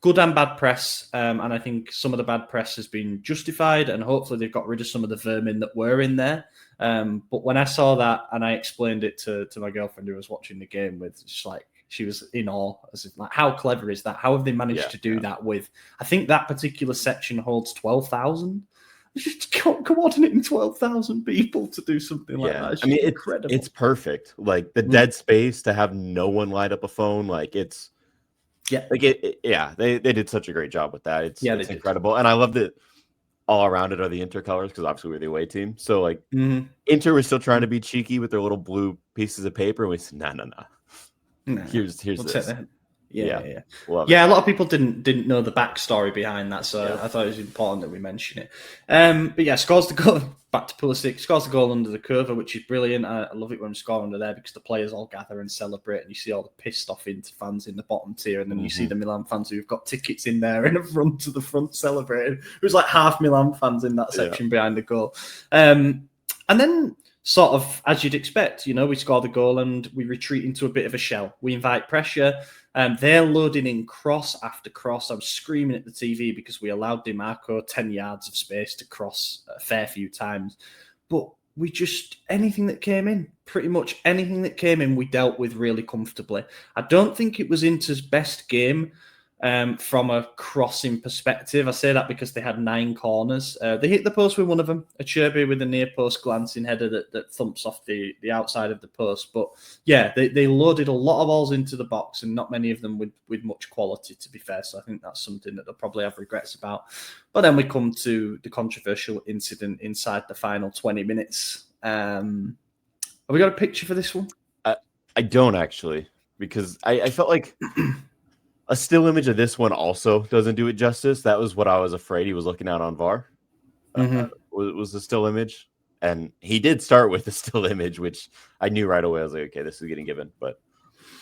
good and bad press, and I think some of the bad press has been justified, and hopefully they've got rid of some of the vermin that were in there. But when I saw that, and I explained it to my girlfriend who was watching the game with, just like, she was in awe, as if, like, how clever is that? How have they managed to do that with? I think that particular section holds 12,000. Just coordinating 12,000 people to do something like that. It's incredible. It's perfect. Like the dead space to have no one light up a phone. Like they did such a great job with that. It's incredible. And I love that all around it are the Inter colors, because obviously we're the away team. So like Inter was still trying to be cheeky with their little blue pieces of paper. And we said, no. Here's this. Yeah. A lot of people didn't know the backstory behind that, so I thought it was important that we mention it. But yeah, scores the goal. Back to Pulisic, scores the goal under the curva, which is brilliant. I love it when we score under there, because the players all gather and celebrate, and you see all the pissed off Inter fans in the bottom tier, and then you see the Milan fans who've got tickets in there and have run to the front celebrating. It was like half Milan fans in that section behind the goal. And then, sort of as you'd expect, you know, we score the goal and we retreat into a bit of a shell. We invite pressure. They're loading in cross after cross. I was screaming at the TV because we allowed DiMarco 10 yards of space to cross a fair few times. But we just, pretty much anything that came in, we dealt with really comfortably. I don't think it was Inter's best game from a crossing perspective. I say that because they had 9 corners. They hit the post with one of them, a Cherby with a near post glancing header that thumps off the outside of the post. But yeah, they loaded a lot of balls into the box, and not many of them with much quality, to be fair. So I think that's something that they'll probably have regrets about. But then we come to the controversial incident inside the final 20 minutes. Have we got a picture for this one? I don't actually, because I felt like a still image of this one also doesn't do it justice. That was what I was afraid he was looking at on VAR. Was the still image. And he did start with the still image, which I knew right away. I was like, okay, this is getting given. But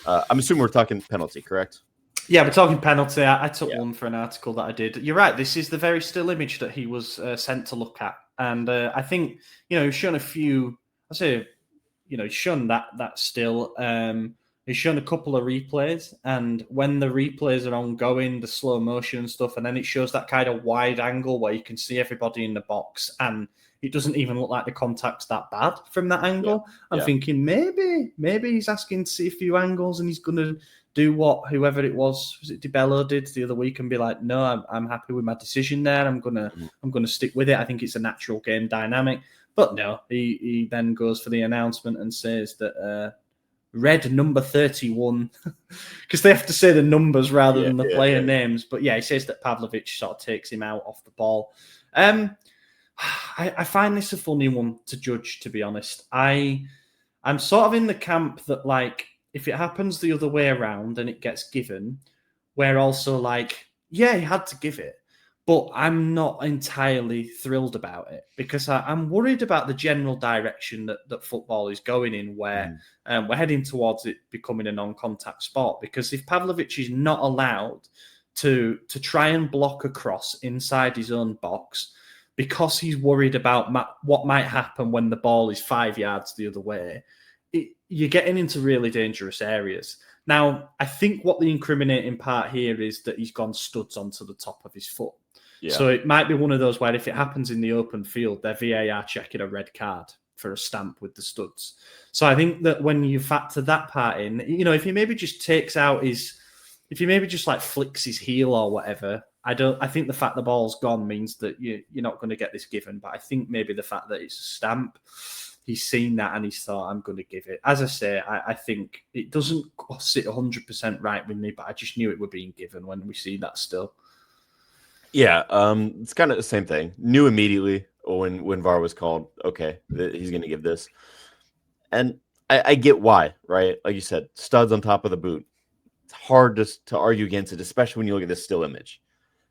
I'm assuming we're talking penalty, correct? Yeah, we're talking penalty. I took one for an article that I did. You're right. This is the very still image that he was sent to look at. And I think, you know, he's shown a few, he's shown that still. He's shown a couple of replays, and when the replays are ongoing, the slow motion and stuff, and then it shows that kind of wide angle where you can see everybody in the box, and it doesn't even look like the contact's that bad from that angle. I'm thinking maybe he's asking to see a few angles, and he's going to do what whoever it was it della did the other week and be like, no, I'm happy with my decision there. I'm gonna stick with it. I think it's a natural game dynamic. But no, he then goes for the announcement and says that red number 31, because they have to say the numbers rather than the player names. But yeah, he says that Pavlovic sort of takes him out off the ball. I find this a funny one to judge, to be honest. I'm sort of in the camp that, like, if it happens the other way around and it gets given, we're also like, yeah, he had to give it. But I'm not entirely thrilled about it because I'm worried about the general direction that football is going in, where we're heading towards it becoming a non-contact sport. Because if Pavlovic is not allowed to try and block a cross inside his own box because he's worried about what might happen when the ball is 5 yards the other way, you're getting into really dangerous areas. Now, I think what the incriminating part here is that he's gone studs onto the top of his foot. Yeah. So it might be one of those where if it happens in the open field, they're VAR checking a red card for a stamp with the studs. So I think that when you factor that part in, if he maybe just takes out if he maybe just like flicks his heel or whatever, I think the fact the ball's gone means that you're not going to get this given. But I think maybe the fact that it's a stamp, he's seen that and he's thought, I'm going to give it. As I say, I think it doesn't sit 100% right with me, but I just knew it were being given when we see that still. Yeah, it's kind of the same thing. Knew immediately when VAR was called, okay, he's going to give this. And I get why, right? Like you said, studs on top of the boot. It's hard to argue against it, especially when you look at this still image.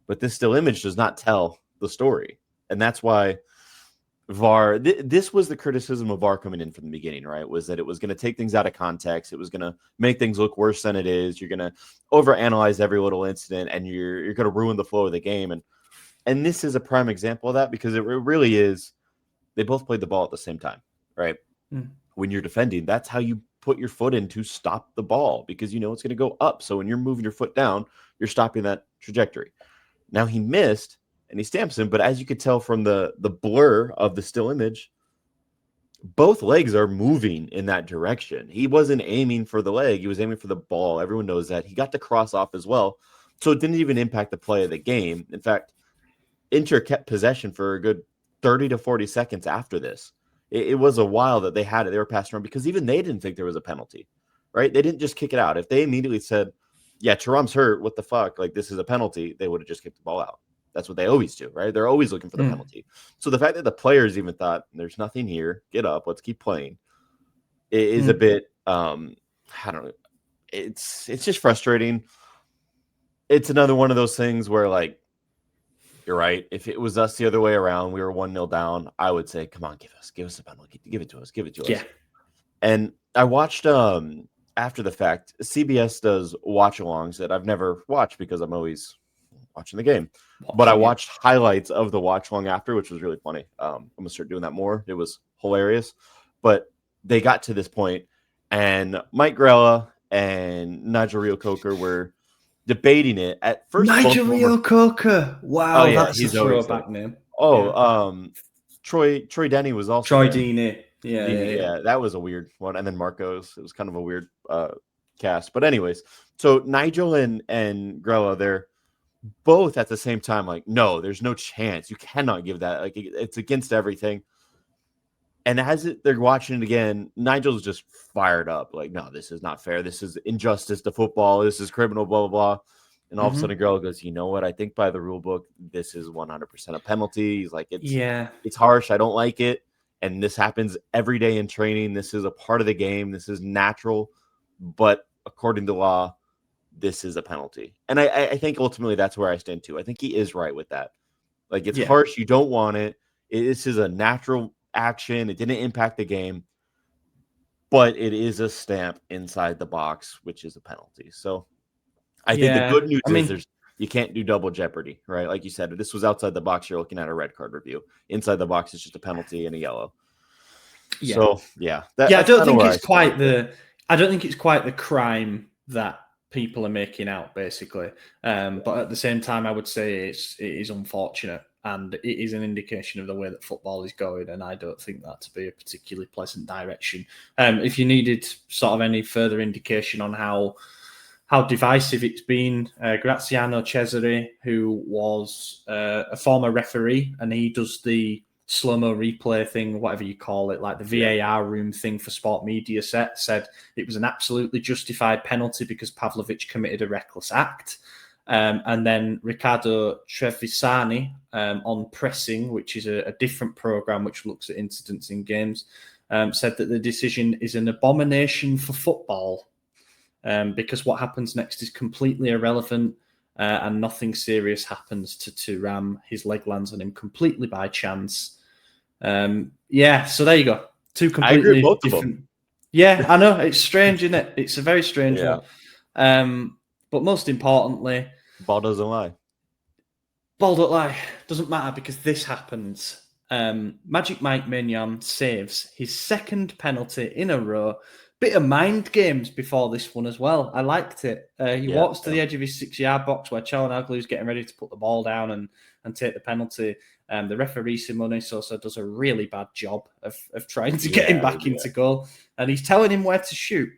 But this still image does not tell the story. And that's why VAR, this was the criticism of VAR coming in from the beginning, right? Was that it was going to take things out of context. It was going to make things look worse than it is. You're going to overanalyze every little incident, and you're going to ruin the flow of the game. And this is a prime example of that because it really is. They both played the ball at the same time, right? When you're defending, that's how you put your foot in to stop the ball because it's going to go up. So when you're moving your foot down, you're stopping that trajectory. Now he missed. And he stamps him, but as you could tell from the blur of the still image, both legs are moving in that direction. He wasn't aiming for the leg. He was aiming for the ball. Everyone knows that. He got the cross off as well. So it didn't even impact the play of the game. In fact, Inter kept possession for a good 30 to 40 seconds after this. It was a while that they had it. They were passing around because even they didn't think there was a penalty, right? They didn't just kick it out. If they immediately said, yeah, Thuram's hurt, what the fuck? Like, this is a penalty, they would have just kicked the ball out. That's what they always do, right? They're always looking for the penalty. So the fact that the players even thought, there's nothing here, get up, let's keep playing, it is a bit, I don't know. It's just frustrating. It's another one of those things where, like, you're right. If it was us the other way around, we were 1-0 down, I would say, come on, give us a penalty. Give it to us. Yeah. And I watched, after the fact, CBS does watch-alongs that I've never watched because I'm always watching the game. But I watched highlights of the watch long after, which was really funny. I'm going to start doing that more. It was hilarious. But they got to this point, and Mike Grella and Nigel Reo-Coker were debating it. At first, Nigel Reo-Coker. Wow, that's a throwback name. Troy Denny was also Troy Deeney. Yeah. That was a weird one. And then Marcos. It was kind of a weird cast. But anyways, so Nigel and Grella, they're both at the same time like, no, there's no chance. You cannot give that. Like, it's against everything. And as they're watching it again, Nigel's just fired up. Like, no, this is not fair. This is injustice to football. This is criminal, blah, blah, blah. And all of a sudden, a girl goes, you know what? I think by the rule book, this is 100% a penalty. He's like, it's harsh. I don't like it. And this happens every day in training. This is a part of the game. This is natural. But according to law, this is a penalty. And I think ultimately that's where I stand too. I think he is right with that. Like, it's harsh. You don't want it. This is a natural action. It didn't impact the game. But it is a stamp inside the box, which is a penalty. So I think the good news is you can't do double jeopardy, right? Like you said, if this was outside the box, you're looking at a red card review. Inside the box, it's just a penalty and a yellow. Yeah. So, yeah. I don't think it's quite the... I don't think it's quite the crime that people are making out, basically. But at the same time, I would say it is unfortunate, and it is an indication of the way that football is going, and I don't think that to be a particularly pleasant direction. If you needed sort of any further indication on how divisive it's been, Graziano Cesare, who was a former referee, and he does the slow-mo replay thing, whatever you call it, like the VAR room thing for Sport Media Set, said it was an absolutely justified penalty because Pavlovic committed a reckless act. And then Riccardo Trevisani on Pressing, which is a different program which looks at incidents in games, said that the decision is an abomination for football because what happens next is completely irrelevant and nothing serious happens to Thuram. His leg lands on him completely by chance. So there you go. Two completely different. Yeah, I know. It's strange, isn't it? It's a very strange one. But most importantly, ball doesn't lie. Ball don't lie. Doesn't matter because this happens. Magic Mike Maignan saves his second penalty in a row. Bit of mind games before this one as well. I liked it. He walks to the edge of his 6-yard box where Çalhanoğlu's getting ready to put the ball down and take the penalty. The referee Simone Sosa does a really bad job of trying to get him back into goal. And he's telling him where to shoot.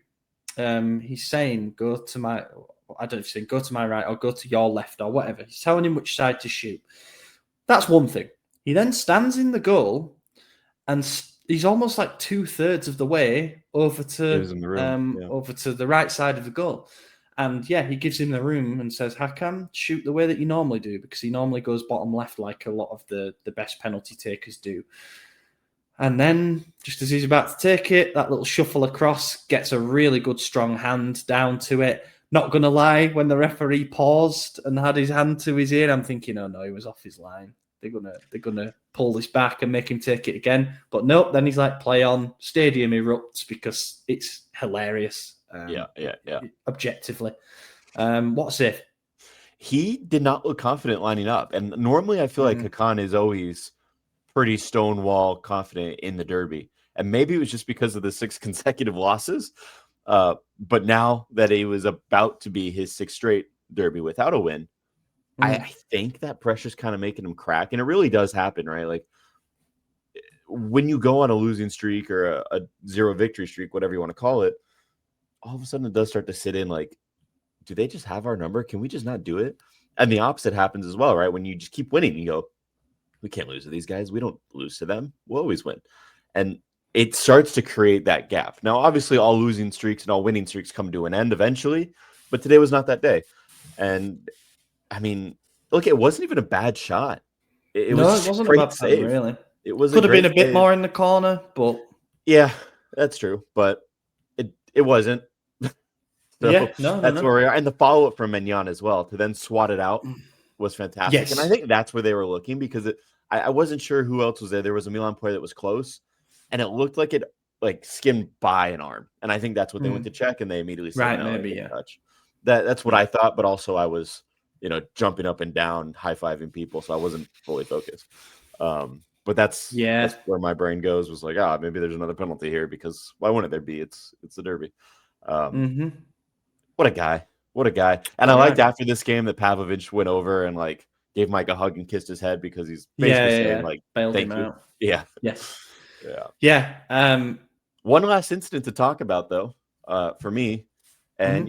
He's saying, go to my right or go to your left or whatever. He's telling him which side to shoot. That's one thing. He then stands in the goal and he's almost like 2/3 of the way over to the right side of the goal. And he gives him the room and says, Hakan, shoot the way that you normally do, because he normally goes bottom left like a lot of the best penalty takers do. And then, just as he's about to take it, that little shuffle across gets a really good strong hand down to it. Not going to lie, when the referee paused and had his hand to his ear, I'm thinking, oh no, he was off his line. They're gonna pull this back and make him take it again. But nope, then he's like, play on. Stadium erupts because it's hilarious. Objectively. What's it? He did not look confident lining up. And normally I feel like Hakan is always pretty stonewall confident in the derby. And maybe it was just because of the 6 consecutive losses. But now that it was about to be his 6th straight derby without a win, I think that pressure's kind of making him crack. And it really does happen, right? Like when you go on a losing streak or a 0 victory streak, whatever you want to call it, all of a sudden it does start to sit in like, do they just have our number? Can we just not do it? And the opposite happens as well, right? When you just keep winning, you go, we can't lose to these guys. We don't lose to them. We'll always win. And it starts to create that gap. Now, obviously, all losing streaks and all winning streaks come to an end eventually, but today was not that day. And I mean, look, it wasn't even a bad shot. It wasn't a bad save, really. It was could have been a bit more in the corner, but yeah, that's true. But it wasn't. So that's where we are. And the follow up from Maignan as well to then swat it out was fantastic. Yes. And I think that's where they were looking because I wasn't sure who else was there. There was a Milan player that was close, and it looked like it skimmed by an arm. And I think that's what they went to check, and they immediately said touch. That's what I thought, but also I was jumping up and down, high-fiving people, so I wasn't fully focused. But that's where my brain goes, was like, maybe there's another penalty here, because why wouldn't there be? It's the derby. What a guy. And I liked after this game that Pavlovic went over and gave Mike a hug and kissed his head, because he's basically saying bailed thank him you. out. Yeah. Yes. Yeah. One last incident to talk about though, for me. And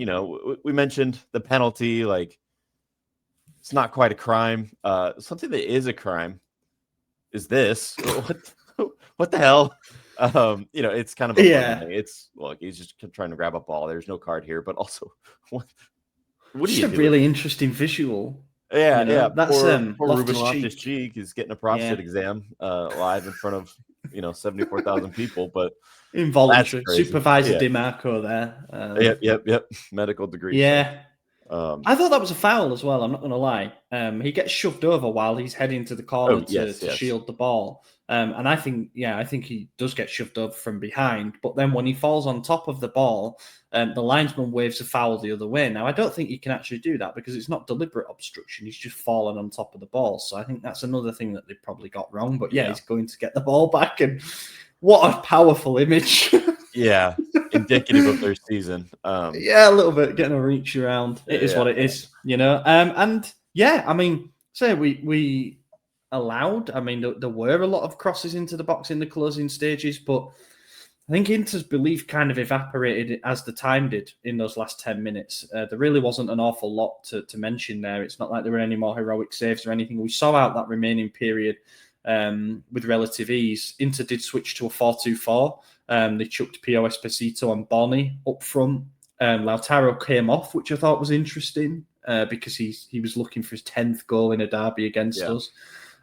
we mentioned the penalty, it's not quite a crime. Something that is a crime is this. What the hell? It's kind of a funny thing. It's he's just trying to grab a ball. There's no card here, but also what just a really interesting visual. Yeah. That's poor Ruben Loftus-Cheek is getting a prostate exam live in front of 74,000 people, but involuntary supervisor DiMarco there. Yep. Medical degree. Yeah. I thought that was a foul as well. I'm not going to lie. He gets shoved over while he's heading to the corner to shield the ball. And I think he does get shoved over from behind. But then when he falls on top of the ball, the linesman waves a foul the other way. Now, I don't think you can actually do that because it's not deliberate obstruction. He's just fallen on top of the ball. So I think that's another thing that they probably got wrong. But he's going to get the ball back. And what a powerful image. Yeah, indicative of their season. Yeah, a little bit, getting a reach around. It is what it is, And yeah, I mean, say we allowed. I mean, there were a lot of crosses into the box in the closing stages, but I think Inter's belief kind of evaporated as the time did in those last 10 minutes. There really wasn't an awful lot to mention there. It's not like there were any more heroic saves or anything. We saw out that remaining period with relative ease. Inter did switch to a 4-2-4. They chucked Pio Esposito and Boni up front. Lautaro came off, which I thought was interesting because he was looking for his 10th goal in a derby against us.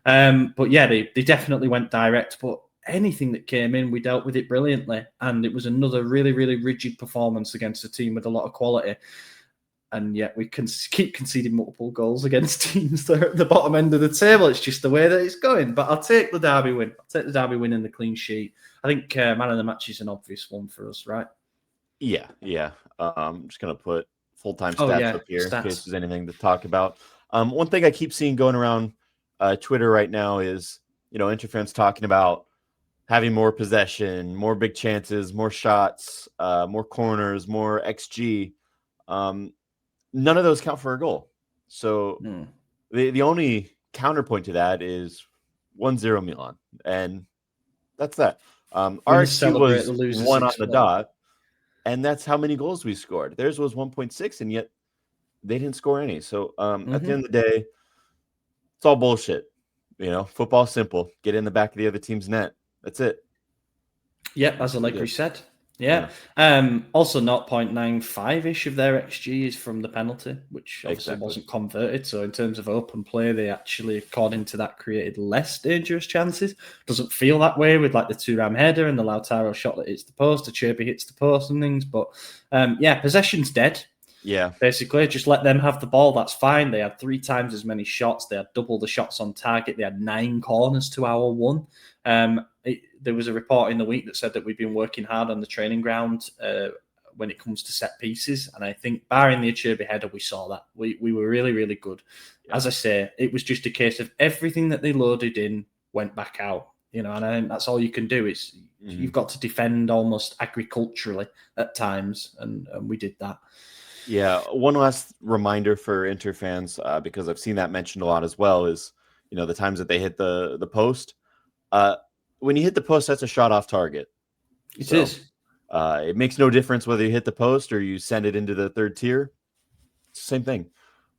But yeah, they definitely went direct. But anything that came in, we dealt with it brilliantly. And it was another really, really rigid performance against a team with a lot of quality. And yet we can keep conceding multiple goals against teams that are at the bottom end of the table. It's just the way that it's going. But I'll take the derby win. I'll take the derby win and the clean sheet. I think man of the match is an obvious one for us, right? Yeah. I'm just going to put full-time stats up here in case there's anything to talk about. One thing I keep seeing going around Twitter right now is, Inter fans talking about having more possession, more big chances, more shots, more corners, more XG. None of those count for a goal. So the only counterpoint to that is 1-0 Milan. And that's that. Our XG was 1 on the dot. And that's how many goals we scored. Theirs was 1.6, and yet they didn't score any. So at the end of the day, it's all bullshit. Football's simple. Get in the back of the other team's net. That's it. Yeah, as Allegri said. Yeah. Also, 0.95-ish of their XG is from the penalty, which obviously wasn't converted. So in terms of open play, they actually, according to that, created less dangerous chances. Doesn't feel that way with like the Thuram header and the Lautaro shot that hits the post, the Cherby hits the post and things. But possession's dead. Yeah. Basically, just let them have the ball. That's fine. They had 3 times as many shots. They had double the shots on target. They had 9 corners to our 1. There was a report in the week that said that we've been working hard on the training ground when it comes to set pieces. And I think barring the Acerbi header, we saw that. We were really, really good. Yeah. As I say, it was just a case of everything that they loaded in went back out. And I think that's all you can do. Is you've got to defend almost agriculturally at times. And we did that. Yeah. One last reminder for Inter fans, because I've seen that mentioned a lot as well, is, the times that they hit the post. When you hit the post, that's a shot off target. It is. It makes no difference whether you hit the post or you send it into the third tier. It's the same thing.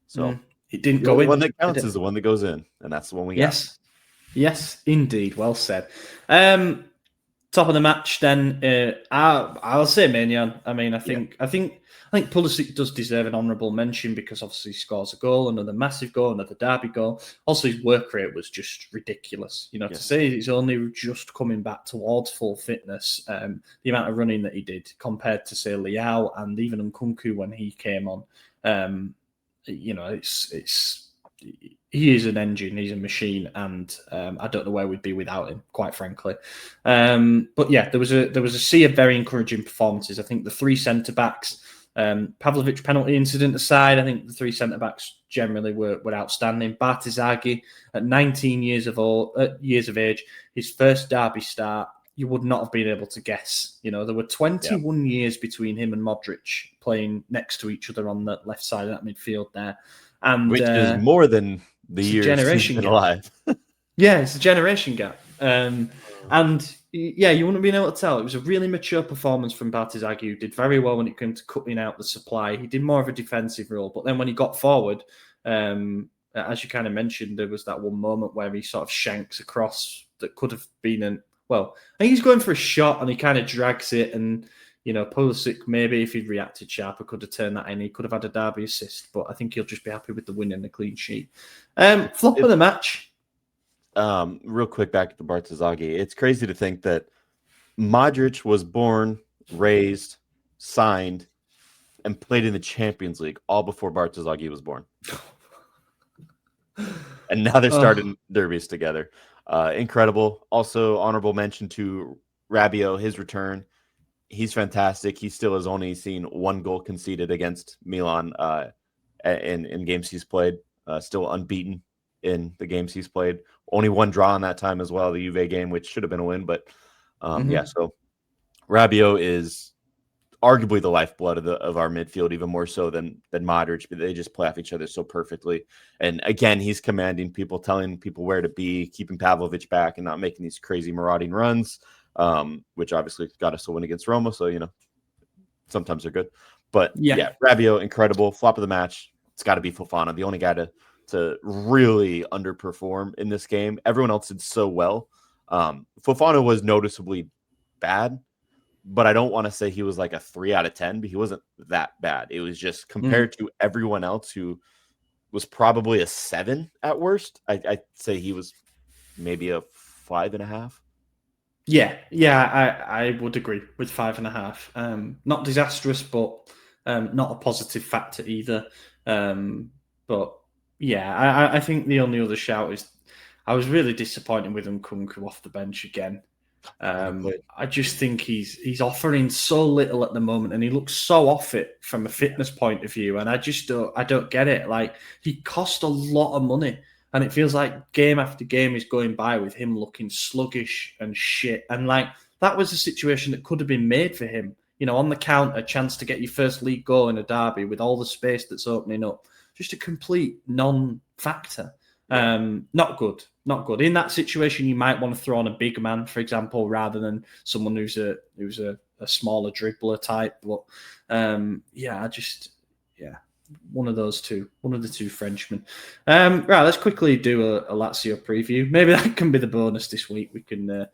So it didn't go in. The one that counts is the one that goes in, and that's the one we got. Yes, indeed. Well said. Top of the match, then I'll say Maignan. I mean, I think Pulisic does deserve an honourable mention because obviously he scores a goal, another massive goal, another derby goal. Also, his work rate was just ridiculous. To say he's only just coming back towards full fitness, the amount of running that he did compared to say Leao and even Nkunku when he came on, he is an engine, he's a machine, and I don't know where we'd be without him, quite frankly. But yeah, there was a sea of very encouraging performances. I think the 3 centre backs, Pavlovic penalty incident aside, I think the 3 centre backs generally were outstanding. Bartizaghi at 19 years of age, his first derby start, you would not have been able to guess. There were 21 years between him and Modric playing next to each other on the left side of that midfield there. And which is more than the years he's been alive. Yeah, it's a generation gap. And yeah, you wouldn't have been able to tell. It was a really mature performance from Bartizaghi, who did very well when it came to cutting out the supply. He did more of a defensive role. But then when he got forward, as you kind of mentioned, there was that one moment where he sort of shanks across that could have been I think he's going for a shot and he kind of drags it, and Pulisic, maybe if he'd reacted sharper, could have turned that in. He could have had a derby assist, but I think he'll just be happy with the win and the clean sheet. Flop of the match. Real quick, back to Bartizaghi. It's crazy to think that Modric was born, raised, signed, and played in the Champions League all before Bartizaghi was born. And now they're starting derbies together. Incredible. Also, honorable mention to Rabiot, his return. He's fantastic. He still has only seen 1 goal conceded against Milan in games he's played. Still unbeaten in the games he's played. Only 1 draw in that time as well, the Juve game, which should have been a win. But so Rabiot is arguably the lifeblood of our midfield, even more so than Modric, but they just play off each other so perfectly. And again, he's commanding people, telling people where to be, keeping Pavlovic back and not making these crazy marauding runs, which obviously got us a win against Roma. So, sometimes they're good. But yeah, Rabiot, incredible. Flop of the match. It's got to be Fofana, the only guy to really underperform in this game. Everyone else did so well. Fofana was noticeably bad, but I don't want to say he was like a 3 out of 10, but he wasn't that bad. It was just compared to everyone else who was probably a 7 at worst. I'd say he was maybe a 5.5. Yeah, I would agree with 5.5. Not disastrous, but not a positive factor either. But yeah, I think the only other shout is I was really disappointed with Nkunku off the bench again. I just think he's offering so little at the moment, and he looks so off it from a fitness point of view. And I don't get it. Like, he cost a lot of money, and it feels like game after game is going by with him looking sluggish and shit. And like, that was a situation that could have been made for him. On the counter, a chance to get your first league goal in a derby with all the space that's opening up. Just a complete non-factor. Not good. In that situation, you might want to throw on a big man, for example, rather than someone who's a smaller dribbler type. But one of the two Frenchmen. Right, let's quickly do a Lazio preview. Maybe that can be the bonus this week. We can do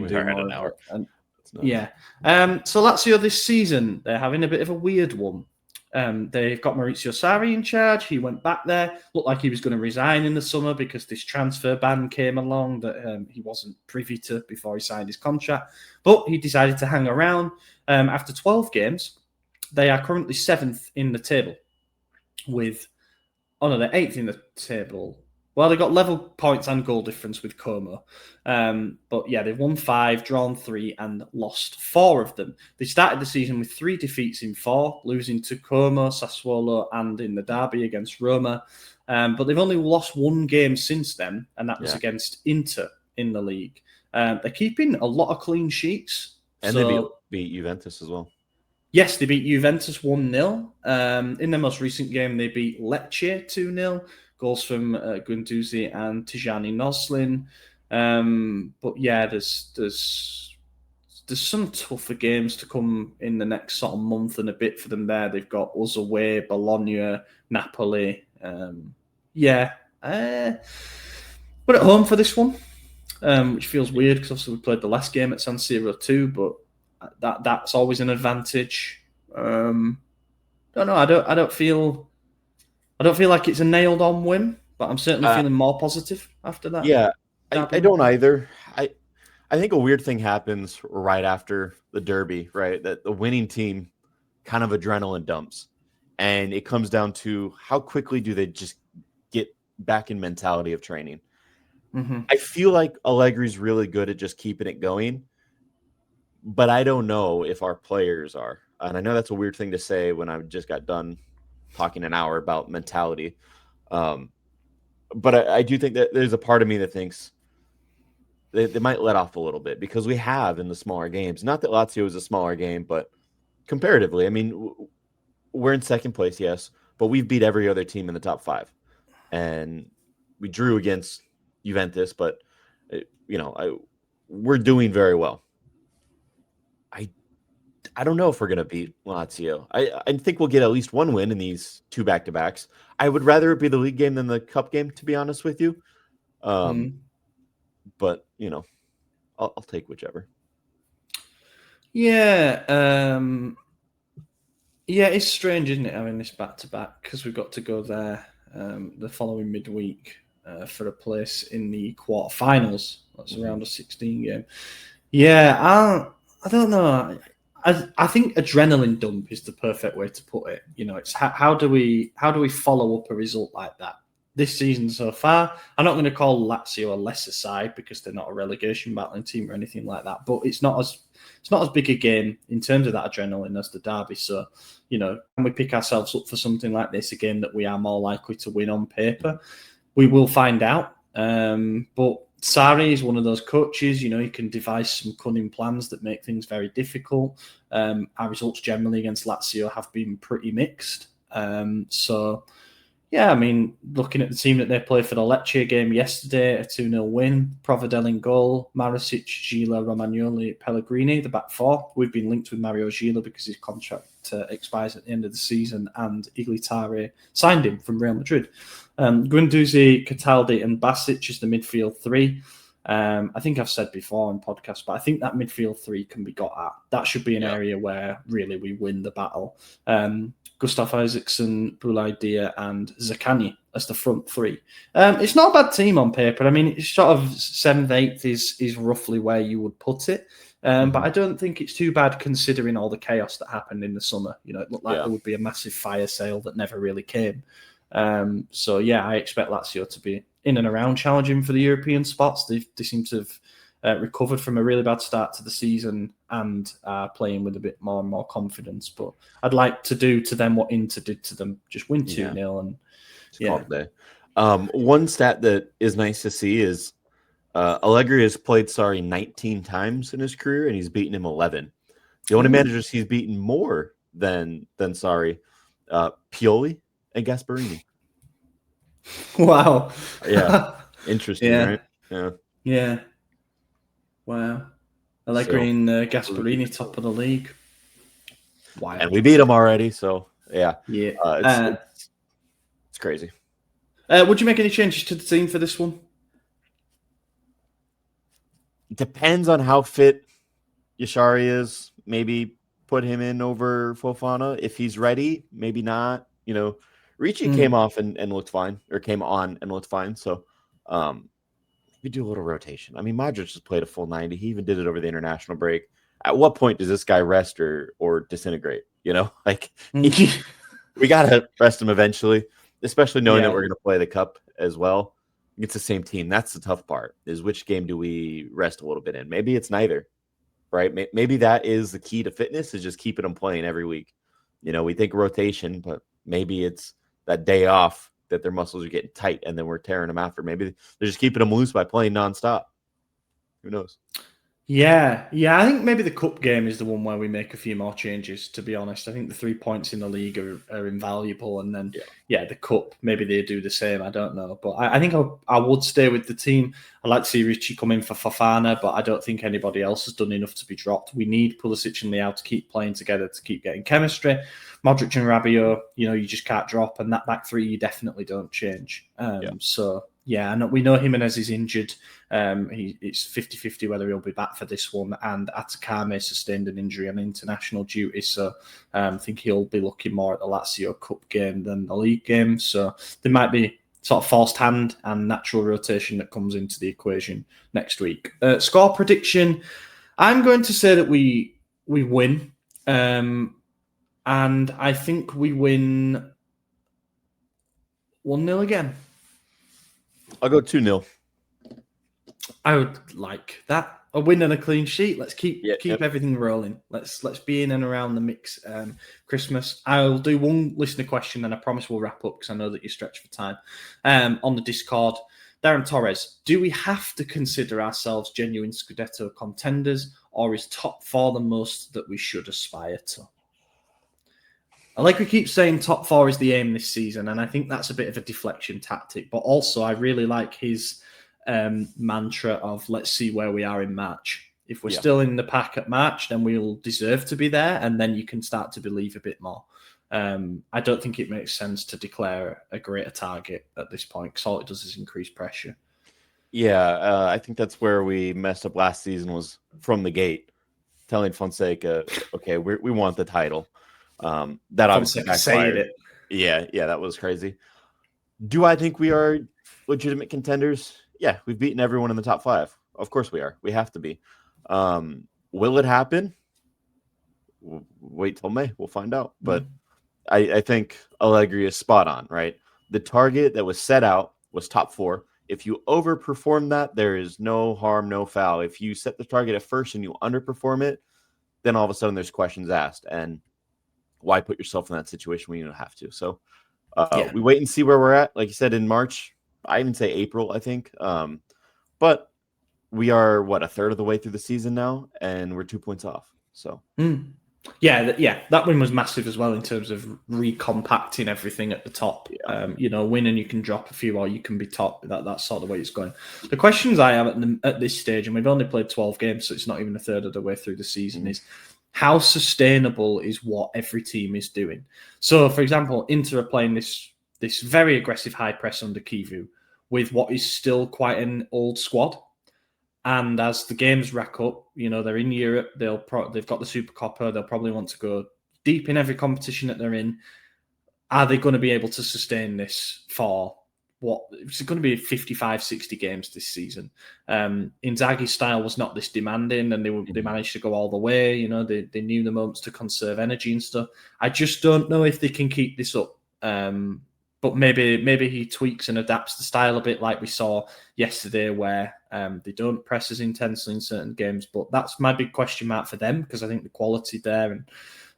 more an hour. So Lazio this season, they're having a bit of a weird one. They've got Maurizio Sarri in charge. He went back there. Looked like he was going to resign in the summer because this transfer ban came along that he wasn't privy to before he signed his contract. But he decided to hang around. After 12 games, they are currently 7th in the table. They're 8th in the table. Well, they got level points and goal difference with Como. But yeah, they've won 5, drawn 3, and lost 4 of them. They started the season with 3 defeats in 4, losing to Como, Sassuolo, and in the derby against Roma. But they've only lost 1 game since then, and that was against Inter in the league. They're keeping a lot of clean sheets. And they beat Juventus as well. Yes, they beat Juventus 1-0. In their most recent game, they beat Lecce 2-0. Goals from Guendouzi and Tijani Noslin. But yeah, there's some tougher games to come in the next sort of month and a bit for them there. They've got us away, Bologna, Napoli. But at home for this one, which feels weird because obviously we played the last game at San Siro too, but that's always an advantage. Don't know. I don't feel like it's a nailed-on win, but I'm certainly feeling more positive after that. Yeah, I don't either. I think a weird thing happens right after the derby, right? That the winning team kind of adrenaline dumps, and it comes down to how quickly do they just get back in mentality of training. Mm-hmm. I feel like Allegri's really good at just keeping it going, but I don't know if our players are. And I know that's a weird thing to say when I just got done talking an hour about mentality. But I do think that there's a part of me that thinks they might let off a little bit because we have in the smaller games. Not that Lazio is a smaller game, but comparatively, I mean, we're in second place, yes, but we've beat every other team in the top 5. And we drew against Juventus, but, we're doing very well. I don't know if we're going to beat Lazio. I think we'll get at least 1 win in these 2 back-to-backs. I would rather it be the league game than the cup game, to be honest with you. But, I'll take whichever. Yeah. It's strange, isn't it, having this back-to-back, because we've got to go there the following midweek for a place in the quarterfinals. That's around a 16 game. Yeah, I don't know. I think adrenaline dump is the perfect way to put it. It's how do we follow up a result like that this season so far? I'm not going to call Lazio a lesser side because they're not a relegation battling team or anything like that. But it's not as big a game in terms of that adrenaline as the derby. So can we pick ourselves up for something like this, a game that we are more likely to win on paper? We will find out. But Sarri is one of those coaches, he can devise some cunning plans that make things very difficult. Our results generally against Lazio have been pretty mixed. Yeah, I mean, looking at the team that they played for the Lecce game yesterday, a 2-0 win, Provedel in goal, Maricic, Gila, Romagnoli, Pellegrini, the back four. We've been linked with Mario Gila because his contract expires at the end of the season, and Iglitare signed him from Real Madrid. Guendouzi, Cataldi, and Basic is the midfield three. I think I've said before on podcast, but I think that midfield three can be got at. That should be an area where really we win the battle. Gustav Isaacson, Boulaye Dia, and Zakani as the front three. It's not a bad team on paper. I mean, it's sort of 7th, 8th is roughly where you would put it. But I don't think it's too bad considering all the chaos that happened in the summer. It looked like there would be a massive fire sale that never really came. So yeah, I expect Lazio to be in and around challenging for the European spots. They seem to have recovered from a really bad start to the season and playing with a bit more and more confidence. But I'd like to do to them what Inter did to them, just win 2-0 and day. One stat that is nice to see is Allegri has played Sarri 19 times in his career, and he's beaten him 11. The only managers he's beaten more than Sarri, Pioli and Gasperini. Wow. Yeah. Interesting, right? Yeah. Wow. Allegri and Gasperini top of the league. Wow. And we beat them already, so yeah. It's crazy. Would you make any changes to the team for this one? Depends on how fit Yashari is. Maybe put him in over Fofana. If he's ready, maybe not. Ricci came off and looked fine, or came on and looked fine. So we do a little rotation. I mean, Modric just played a full 90. He even did it over the international break. At what point does this guy rest or disintegrate? We got to rest him eventually, especially knowing that we're going to play the cup as well. It's the same team. That's the tough part, is which game do we rest a little bit in? Maybe it's neither, right? Maybe that is the key to fitness, is just keeping them playing every week. We think rotation, but maybe it's that day off that their muscles are getting tight and then we're tearing them after. Maybe they're just keeping them loose by playing nonstop. Who knows? Yeah. I think maybe the cup game is the one where we make a few more changes, to be honest. I think the 3 points in the league are invaluable. And then, the cup, maybe they do the same. I don't know. But I think I would stay with the team. I'd like to see Ricci come in for Fofana, but I don't think anybody else has done enough to be dropped. We need Pulisic and Leao to keep playing together, to keep getting chemistry. Modric and Rabiot, you just can't drop. And that back three, you definitely don't change. So, and we know Jimenez is injured. It's 50-50 whether he'll be back for this one, and Atakame sustained an injury on international duty, so I think he'll be looking more at the Lazio Cup game than the league game. So there might be sort of forced hand and natural rotation that comes into the equation next week. Score prediction, I'm going to say that we win, and I think we win 1-0 again. I'll go 2-0. I would like that. A win and a clean sheet. Let's keep everything rolling. Let's be in and around the mix. Christmas. I'll do one listener question, and I promise we'll wrap up because I know that you're stretched for time. On the Discord, Darren Torres, do we have to consider ourselves genuine Scudetto contenders, or is top four the most that we should aspire to? Like we keep saying, top four is the aim this season, and I think that's a bit of a deflection tactic. But also, I really like his mantra of let's see where we are in March. If we're still in the pack at March, then we'll deserve to be there, and then you can start to believe a bit more. I don't think it makes sense to declare a greater target at this point, because all it does is increase pressure. Yeah, I think that's where we messed up last season, was from the gate, telling Fonseca, okay, we want the title. That obviously backfired. It. Yeah, that was crazy. Do I think we are legitimate contenders? Yeah, we've beaten everyone in the top five. Of course we are. We have to be. Will it happen? Wait till May. We'll find out. But I think Allegri is spot on, right? The target that was set out was top four. If you overperform that, there is no harm, no foul. If you set the target at first and you underperform it, then all of a sudden there's questions asked. And why put yourself in that situation when you don't have to? So we wait and see where we're at. Like you said, in March, I even say April, I think. But we are a third of the way through the season now, and we're 2 points off. So that win was massive as well in terms of recompacting everything at the top. Win and you can drop a few, or you can be top. That's sort of the way it's going. The questions I have at this stage, and we've only played 12 games, so it's not even a third of the way through the season, is how sustainable is what every team is doing. So, for example, Inter are playing this very aggressive high press under Kivu with what is still quite an old squad. And as the games rack up, they're in Europe. They've got the Super Coppa. They'll probably want to go deep in every competition that they're in. Are they going to be able to sustain this for what? It's going to be 55, 60 games this season. Inzaghi's style was not this demanding, and they managed to go all the way. They knew the moments to conserve energy and stuff. I just don't know if they can keep this up. But maybe he tweaks and adapts the style a bit, like we saw yesterday, where they don't press as intensely in certain games. But that's my big question mark for them, because I think the quality there.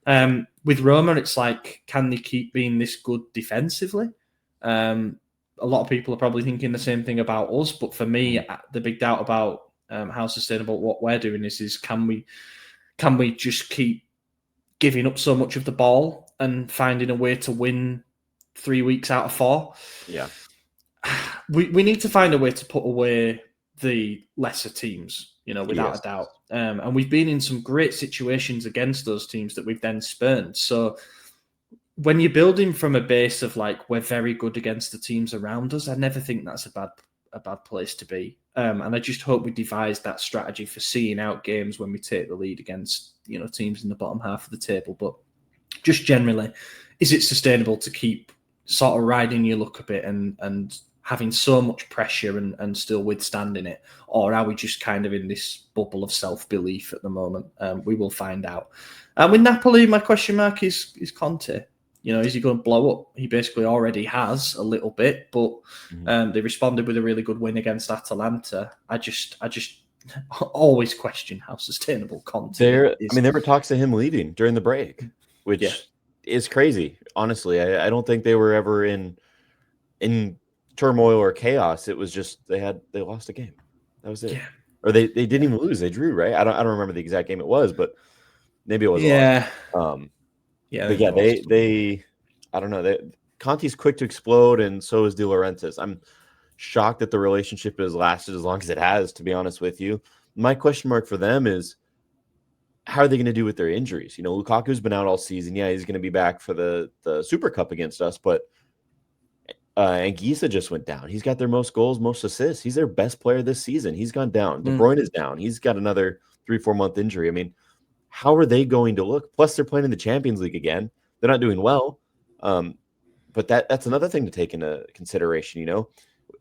And with Roma, it's like, can they keep being this good defensively? A lot of people are probably thinking the same thing about us. But for me, the big doubt about how sustainable what we're doing is can we just keep giving up so much of the ball and finding a way to win 3 weeks out of 4? Yeah. We need to find a way to put away the lesser teams, without a doubt. And we've been in some great situations against those teams that we've then spurned. So when you're building from a base of like, we're very good against the teams around us, I never think that's a bad place to be. And I just hope we devise that strategy for seeing out games when we take the lead against, teams in the bottom half of the table. But just generally, is it sustainable to keep sort of riding your luck a bit and having so much pressure and still withstanding it? Or are we just kind of in this bubble of self-belief at the moment? We will find out. With Napoli, my question mark is Conte. Is he going to blow up? He basically already has a little bit, but they responded with a really good win against Atalanta. I just always question how sustainable Conte is. There were talks of him leaving during the break, which is crazy. Honestly, I don't think they were ever in turmoil or chaos. It was just they lost a game. That was it. Yeah. Or they didn't even lose. They drew, right? I don't remember the exact game it was, but maybe it was a loss. They I don't know. Conte's quick to explode, and so is De Laurentiis. I'm shocked that the relationship has lasted as long as it has, to be honest with you. My question mark for them is, how are they going to do with their injuries? Lukaku's been out all season. Yeah, he's going to be back for the Super Cup against us, but Anguissa just went down. He's got their most goals, most assists. He's their best player this season. He's gone down. De Bruyne is down. He's got another 3-4 month injury. I mean, how are they going to look? Plus, they're playing in the Champions League again. They're not doing well. But that's another thing to take into consideration.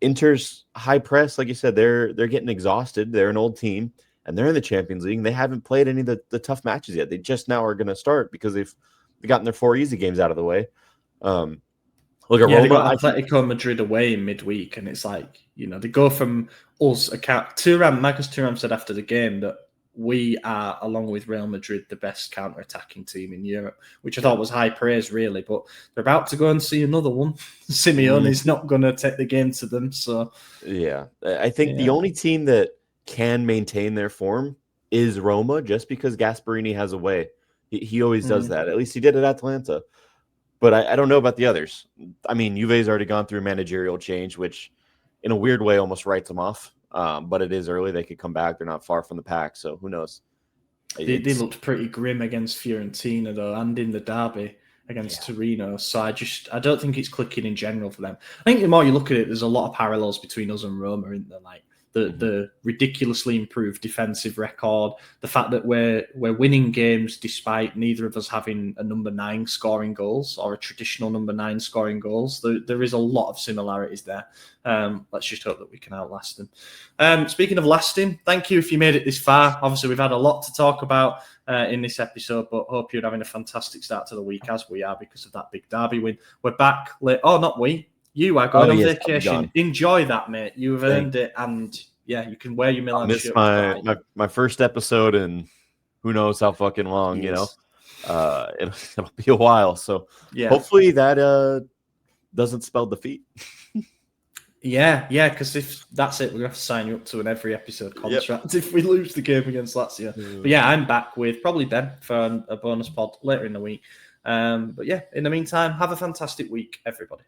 Inter's high press, like you said, they're getting exhausted. They're an old team, and they're in the Champions League. And they haven't played any of the tough matches yet. They just now are going to start because they've gotten their 4 easy games out of the way. Look at Roma. They got Atletico Madrid away in midweek, and it's like, they go from us. Marcus Thuram said after the game that we are, along with Real Madrid, the best counter-attacking team in Europe, which I thought was high praise, really. But they're about to go and see another one. Simeone's not going to take the game to them. So yeah, I think the only team that can maintain their form is Roma, just because Gasperini has a way. He always does that. At least he did at Atalanta. But I don't know about the others. I mean, Juve's already gone through managerial change, which in a weird way almost writes them off. But it is early. They could come back. They're not far from the pack. So who knows? They looked pretty grim against Fiorentina, though, and in the derby against Torino. So I don't think it's clicking in general for them. I think the more you look at it, there's a lot of parallels between us and Roma, isn't there? Like the ridiculously improved defensive record, the fact that we're winning games despite neither of us having a number 9 scoring goals or a traditional number 9 scoring goals. There is a lot of similarities there. Let's just hope that we can outlast them. Speaking of lasting, thank you if you made it this far. Obviously, we've had a lot to talk about in this episode, but hope you're having a fantastic start to the week, as we are, because of that big derby win. We're back late. Oh, not we. You are going on vacation. Enjoy that, mate. You've earned it, and you can wear your Milan shirt. My first episode, and who knows how fucking long. It'll be a while. So hopefully that doesn't spell defeat. Yeah, because if that's it, we're going to have to sign you up to an every episode contract if we lose the game against Lazio. But yeah, I'm back with probably Ben for a bonus pod later in the week. But yeah, in the meantime, have a fantastic week, everybody.